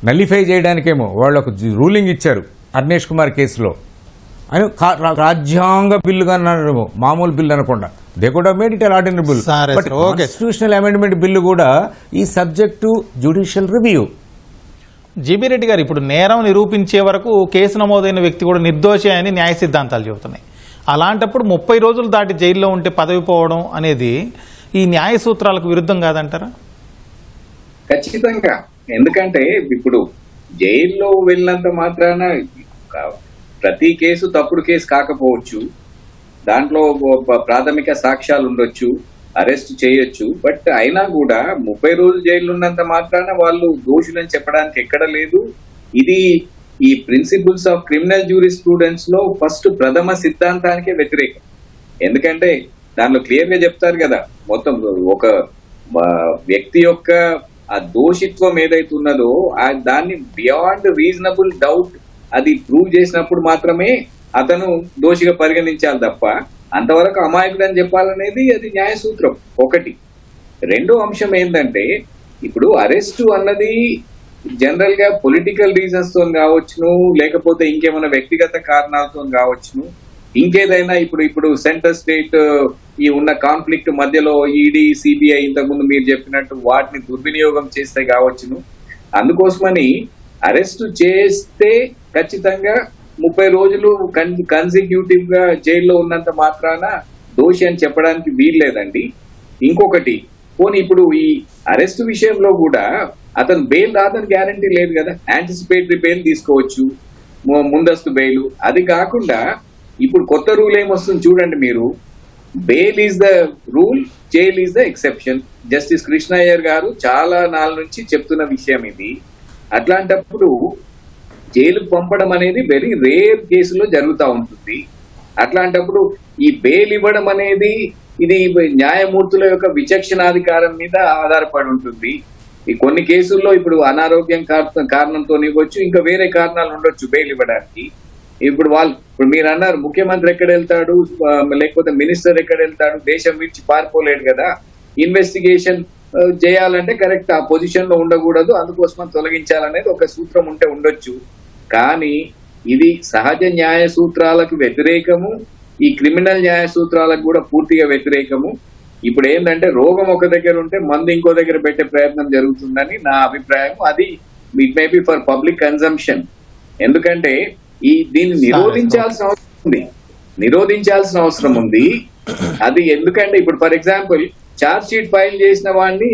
నల్లిఫై చేయడానికేమో వాళ్ళు ఒక రూలింగ్ ఇచ్చారు అర్నేష్ కుమార్ కేసులో. అని రాజ్యాంగ బిల్లుగా అన్నారు, మామూలు బిల్లు అనకుండా. They could have made it an ordinary bill. But constitutional amendment bill కూడా ఈ subject to judicial review. GB Reddy గారు, ఇప్పుడు నేరం నిరూపించే వరకు కేసు నమోదైన వ్యక్తి కూడా నిర్దోషి అని న్యాయ సిద్ధాంతాలు చెబుతున్నాయి. అలాంటప్పుడు 30 రోజులు దాటి జైల్లో ఉంటే పదవి పోవడం అనేది ఈ న్యాయ సూత్రాలకు విరుద్ధం కాదంటారా? ఖచ్చితంగా. ఎందుకంటే ఇప్పుడు జైల్లో వెళ్ళినంత మాత్రాన ప్రతి కేసు తప్పుడు కేసు కాకపోవచ్చు, దాంట్లో ప్రాథమిక సాక్ష్యాలు ఉండొచ్చు, అరెస్ట్ చేయొచ్చు. బట్ అయినా కూడా 30 రోజులు జైలు ఉన్నంత మాత్రాన వాళ్ళు దోషులని చెప్పడానికి ఎక్కడ లేదు. ఇది ఈ ప్రిన్సిపల్స్ ఆఫ్ క్రిమినల్ జ్యూరిస్ప్రూడెన్స్ లో ఫస్ట్ ప్రథమ సిద్ధాంతానికే వ్యతిరేకం. ఎందుకంటే దానిలో క్లియర్ గా చెప్తారు కదా, మొత్తం ఒక వ్యక్తి యొక్క ఆ దోషిత్వం ఏదైతే ఉన్నదో దాన్ని బియాండ్ రీజనబుల్ డౌట్ అది ప్రూవ్ చేసినప్పుడు మాత్రమే అతను దోషిగా పరిగణించాలి తప్ప అంతవరకు అమాయకుడు అని చెప్పాలనేది అది న్యాయ సూత్రం ఒకటి. రెండో అంశం ఏంటంటే, ఇప్పుడు అరెస్టు అన్నది జనరల్ గా పొలిటికల్ రీజన్స్ తో కావచ్చును, లేకపోతే ఇంకేమైనా వ్యక్తిగత కారణాలతో కావచ్చును, ఇంకేదైనా ఇప్పుడు సెంటర్ స్టేట్ ఈ ఉన్న కాన్ఫ్లిక్ట్ మధ్యలో ఈడీ, సిబిఐ ఇంతకుముందు మీరు చెప్పినట్టు వాటిని దుర్వినియోగం చేస్తే కావచ్చును. అందుకోసమని అరెస్టు చేస్తే ఖచ్చితంగా 30 రోజులు కన్సిక్యూటివ్ గా జైల్లో ఉన్నంత మాత్రాన దోషి అని చెప్పడానికి వీల్లేదండి. ఇంకొకటి, పోనీ ఇప్పుడు ఈ అరెస్ట్ విషయంలో కూడా అతను బెయిల్ రాదని గ్యారంటీ లేదు కదా. యాంటిసిపేటరీ బెయిల్ తీసుకోవచ్చు, ముందస్తు బెయిల్. అది కాకుండా ఇప్పుడు కొత్త రూల్ ఏమొస్తుంది చూడండి మీరు, bail is the rule, jail is the exception. Justice Krishna Iyer గారు చాలా నాళ్ళ నుంచి చెప్తున్న విషయం ఇది. అట్లాంటప్పుడు జైలుకు పంపడం అనేది వెరీ రేర్ కేసులో జరుగుతూ ఉంటుంది. అట్లాంటప్పుడు ఈ బెయిల్ ఇవ్వడం అనేది ఇది న్యాయమూర్తుల యొక్క విచక్షణాధికారం మీద ఆధారపడి ఉంటుంది. ఈ కొన్ని కేసుల్లో ఇప్పుడు అనారోగ్యం కారణంతో ఇవ్వచ్చు, ఇంకా వేరే కారణాలు ఉండొచ్చు బెయిల్ ఇవ్వడానికి. ఇప్పుడు మీరు అన్నారు ముఖ్యమంత్రి ఎక్కడ వెళ్తాడు, లేకపోతే మినిస్టర్ ఎక్కడ వెళ్తాడు, దేశం విడిచి పారిపోలేడు కదా. ఇన్వెస్టిగేషన్ చేయాలంటే కరెక్ట్ ఆ పొజిషన్ లో ఉండకూడదు, అందుకోసం తొలగించాలనేది ఒక సూత్రం ఉంటే ఉండొచ్చు. కానీ ఇది సహజ న్యాయ సూత్రాలకు వ్యతిరేకము, ఈ క్రిమినల్ న్యాయ సూత్రాలకు కూడా పూర్తిగా వ్యతిరేకము. ఇప్పుడు ఏంటంటే రోగం ఒక దగ్గర ఉంటే మందు ఇంకో దగ్గర పెట్టే ప్రయత్నం జరుగుతుందని నా అభిప్రాయం. అది it may be for public consumption. ఎందుకంటే దీన్ని నిరోధించాల్సిన అవసరం ఉంది. అది ఎందుకంటే ఇప్పుడు for example charge sheet file చేసిన వాడిని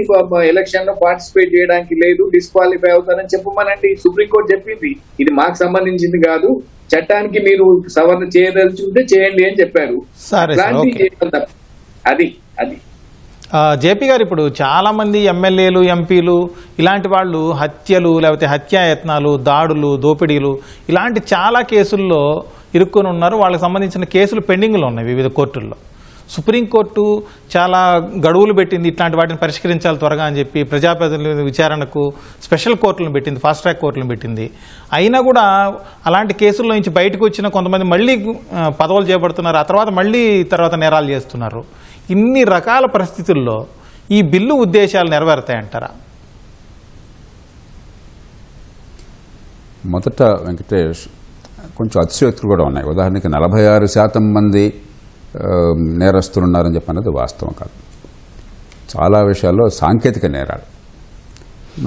ఎలక్షన్ లో పార్టిసిపేట్ చేయడానికి లేదు, డిస్క్వాలిఫై అవుతారని చెప్పమనండి. సుప్రీంకోర్టు చెప్పింది ఇది మాకు సంబంధించింది కాదు, చట్టానికి మీరు సవరణ చేయదలుచుకుంటే చేయండి అని చెప్పారు. అది జేపీ గారు, ఇప్పుడు చాలా మంది ఎమ్మెల్యేలు, ఎంపీలు ఇలాంటి వాళ్ళు హత్యలు, లేకపోతే హత్యాయత్నాలు, దాడులు, దోపిడీలు ఇలాంటి చాలా కేసుల్లో ఇరుక్కొని ఉన్నారు. వాళ్ళకి సంబంధించిన కేసులు పెండింగ్లో ఉన్నాయి వివిధ కోర్టుల్లో. సుప్రీంకోర్టు చాలా గడువులు పెట్టింది, ఇట్లాంటి వాటిని పరిష్కరించాలి త్వరగా అని చెప్పి. ప్రజాప్రతినిధుల విచారణకు స్పెషల్ కోర్టులను పెట్టింది, ఫాస్ట్ ట్రాక్ కోర్టులను పెట్టింది. అయినా కూడా అలాంటి కేసుల్లో నుంచి బయటకు వచ్చిన కొంతమంది మళ్ళీ పదవులు చేపడుతున్నారు, ఆ తర్వాత నేరాలు చేస్తున్నారు. ఇన్ని రకాల పరిస్థితుల్లో ఈ బిల్లు ఉద్దేశాలు నెరవేరుతాయంటారా? మొదట వెంకటేష్, కొంచెం అతిశయోక్తులు కూడా ఉన్నాయి. ఉదాహరణకి 46% మంది నేరస్తులు ఉన్నారని చెప్పన్నది వాస్తవం కాదు. చాలా విషయాల్లో సాంకేతిక నేరాలు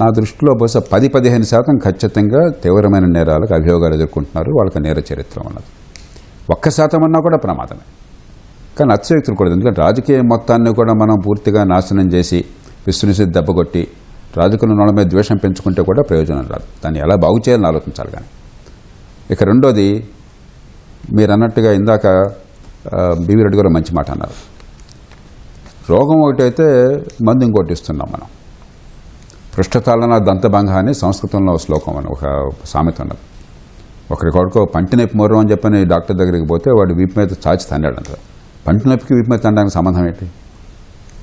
నా దృష్టిలో బహుశా 10-15% ఖచ్చితంగా తీవ్రమైన నేరాలకు అభియోగాలు ఎదుర్కొంటున్నారు. వాళ్ళకి నేర చరిత్ర ఉన్నది. 1% అన్నా కూడా ప్రమాదమే. కానీ అతిశయోక్తులు కూడా, ఎందుకంటే రాజకీయ మొత్తాన్ని కూడా మనం పూర్తిగా నాశనం చేసి విస్తృతి దెబ్బకొట్టి రాజకీయ నోళ్ళ మీద ద్వేషం పెంచుకుంటే కూడా ప్రయోజనం రాదు. దాన్ని ఎలా బాగు చేయాలని ఆలోచించాలి. కానీ ఇక రెండోది, మీరు అన్నట్టుగా ఇందాక బీవీ రెడ్డి గారు మంచి మాట అన్నారు. రోగం ఒకటైతే మందు ఇంకోటి ఇస్తున్నాం మనం. పృష్ఠతాళన దంతభంగ అని సంస్కృతంలో శ్లోకం అని ఒక సామెత ఉన్నది. ఒకరి కొడుకు పంటి నొప్పి మొర్రం అని చెప్పని డాక్టర్ దగ్గరికి పోతే వాడు వీపు మీద చాచి తన్నాడంట. పంటి నొప్పికి వీపు మీద తనడానికి సంబంధం ఏంటి?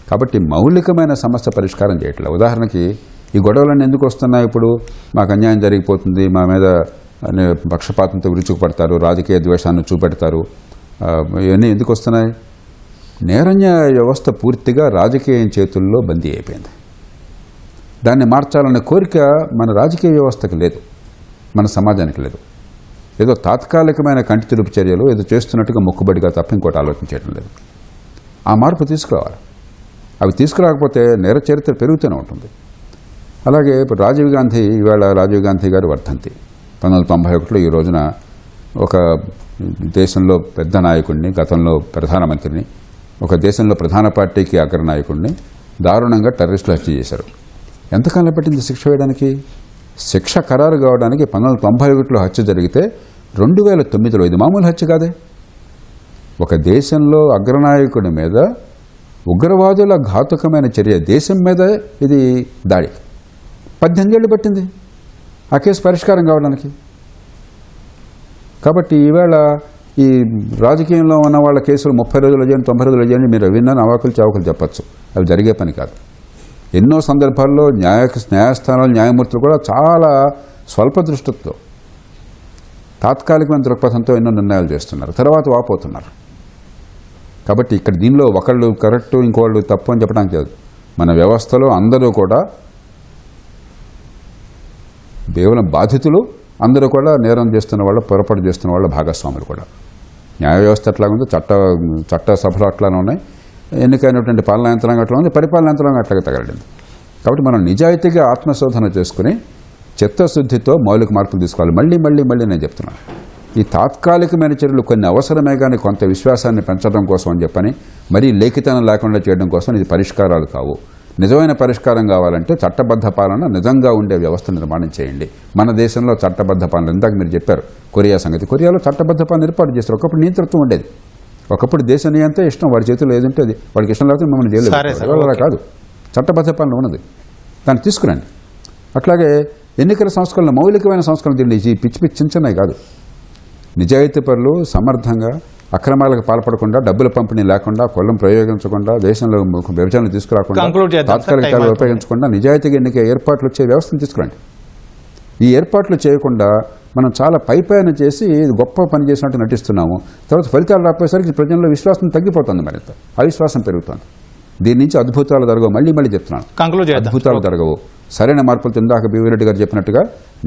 కాబట్టి మౌలికమైన సమస్య పరిష్కారం చేయట్లేదు. ఉదాహరణకి ఈ గొడవలన్నీ ఎందుకు వస్తున్నాయి? ఇప్పుడు మాకు అన్యాయం జరిగిపోతుంది, మా మీద పక్షపాతంతో విరుచుకుపడతారు, రాజకీయ ద్వేషాన్ని చూపెడతారు, ఇవన్నీ ఎందుకు వస్తున్నాయి? నేరన్యాయ వ్యవస్థ పూర్తిగా రాజకీయం చేతుల్లో బందీ అయిపోయింది. దాన్ని మార్చాలనే కోరిక మన రాజకీయ వ్యవస్థకు లేదు, మన సమాజానికి లేదు. ఏదో తాత్కాలికమైన కంటి తుడుపు చర్యలు ఏదో చేస్తున్నట్టుగా మొక్కుబడిగా తప్ప ఇంకోటి ఆలోచించడం లేదు. ఆ మార్పు తీసుకురావాలి. అవి తీసుకురాకపోతే నేర చరిత్ర పెరుగుతూనే ఉంటుంది. అలాగే ఇప్పుడు ఇవాళ రాజీవ్ గాంధీ గారు వర్ధంతి. 1991లో ఈ రోజున ఒక దేశంలో పెద్ద నాయకుడిని, గతంలో ప్రధానమంత్రిని, ఒక దేశంలో ప్రధాన పార్టీకి అగ్రనాయకుడిని దారుణంగా టెర్రరిస్టులు హత్య చేశారు. ఎంతకాలం పట్టింది శిక్ష వేయడానికి? శిక్ష ఖరారు కావడానికి 1991లో హత్య జరిగితే 2009లో, ఇది మామూలు హత్య కాదే. ఒక దేశంలో అగ్రనాయకుడి మీద ఉగ్రవాదుల ఘాతుకమైన చర్య, దేశం మీద ఇది దాడి. 18 ఏళ్ళు పట్టింది ఆ కేసు పరిష్కారం కావడానికి. కాబట్టి ఈవేళ ఈ రాజకీయంలో ఉన్న వాళ్ళ కేసులు 30 రోజులు చేయండి, 90 రోజులు చేయండి, మీరు విన్నాను అవాకులు చావకులు చెప్పచ్చు. అవి జరిగే పని కాదు. ఎన్నో సందర్భాల్లో న్యాయస్థానాలు, న్యాయమూర్తులు కూడా చాలా స్వల్ప దృష్టితో, తాత్కాలికమైన దృక్పథంతో ఎన్నో నిర్ణయాలు చేస్తున్నారు, తర్వాత వాపోతున్నారు. కాబట్టి ఇక్కడ దీనిలో ఒకళ్ళు కరెక్టు, ఇంకోళ్ళు తప్పు అని చెప్పడానికి లేదు. మన వ్యవస్థలో అందరూ కూడా కేవలం బాధితులు, అందరూ కూడా నేరం చేస్తున్న వాళ్ళు, పొరపాటు చేస్తున్న వాళ్ళ భాగస్వాములు కూడా. న్యాయ వ్యవస్థ ఎట్లాగుందో చట్ట సభలు అట్లానే ఉన్నాయి, ఎన్నికైనటువంటి పాలనా యంత్రాంగం అట్లా ఉంది, పరిపాలనా యంత్రాంగం అట్లాగే తగలడింది. కాబట్టి మనం నిజాయితీగా ఆత్మశోధన చేసుకుని చిత్తశుద్ధితో మౌలిక మార్పులు తీసుకోవాలి. మళ్ళీ నేను చెప్తున్నాను, ఈ తాత్కాలికమైన చర్యలు కొన్ని అవసరమే కానీ కొంత విశ్వాసాన్ని పెంచడం కోసం అని చెప్పని మరీ లేఖితనం లేకుండా చేయడం కోసం ఇది పరిష్కారాలు కావు. నిజమైన పరిష్కారం కావాలంటే చట్టబద్ధ పాలన నిజంగా ఉండే వ్యవస్థ నిర్మాణం చేయండి. మన దేశంలో చట్టబద్ధ పాలన, ఇందాక మీరు చెప్పారు కొరియా సంగతి, కొరియాలో చట్టబద్ధ పాలన ఏర్పాటు చేస్తారు. ఒకప్పుడు నియంతృత్వం ఉండేది, ఒకప్పుడు దేశ నియంత ఇష్టం, వాడి చేతుల్లో ఏదంటే అది, వాడికి ఇష్టం లేకపోతే మిమ్మల్ని జైలు అలా కాదు, చట్టబద్ధ పాలన ఉన్నది, దాన్ని తీసుకురండి. అట్లాగే ఎన్నికల సంస్కరణ, మౌలికమైన సంస్కరణ తిండి, ఈ పిచ్చి చిన్నవి కాదు. నిజాయితీ పరులు సమర్థంగా అక్రమాలకు పాల్పడకుండా, డబ్బుల పంపిణీ లేకుండా, కులం ప్రయోగించకుండా, దేశంలో విభజనలు తీసుకురాకుండా, Conclude చేద్దాం సార్, తాత్కాలికాలు time ఉపయోగించకుండా నిజాయితీగా ఎన్నిక ఏర్పాట్లు వచ్చే వ్యవస్థను తీసుకురండి. ఈ ఏర్పాట్లు చేయకుండా మనం చాలా పైపైన చేసి గొప్ప పని చేసినట్టు నటిస్తున్నాము. తర్వాత ఫలితాలు రాకపోయేసరికి ప్రజల్లో విశ్వాసం తగ్గిపోతుంది, మరింత అవిశ్వాసం పెరుగుతుంది. దీని నుంచి అద్భుతాలు జరగవు. మళ్ళీ చెప్తున్నాను, కంక్లూడ్ చేద్దాం. అద్భుతాలు జరగవు. సరైన మార్పులతో ఇందాక బివి రెడ్డి గారు చెప్పినట్టుగా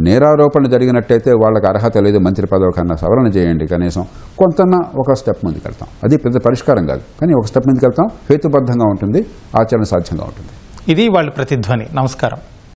నేరారోపణ జరిగినట్టయితే వాళ్ళకి అర్హత లేదు మంత్రి పదవి కన్నా సవరణ చేయండి. కనీసం కొంతన్నా ఒక స్టెప్ ముందుకు వెళ్తాం. అది పెద్ద పరిష్కారం కాదు, కానీ ఒక స్టెప్ ముందుకు వెళ్తాం. హేతుబద్ధంగా ఉంటుంది, ఆచరణ సాధ్యంగా ఉంటుంది. ఇది వాళ్ళ ప్రతిధ్వని. నమస్కారం.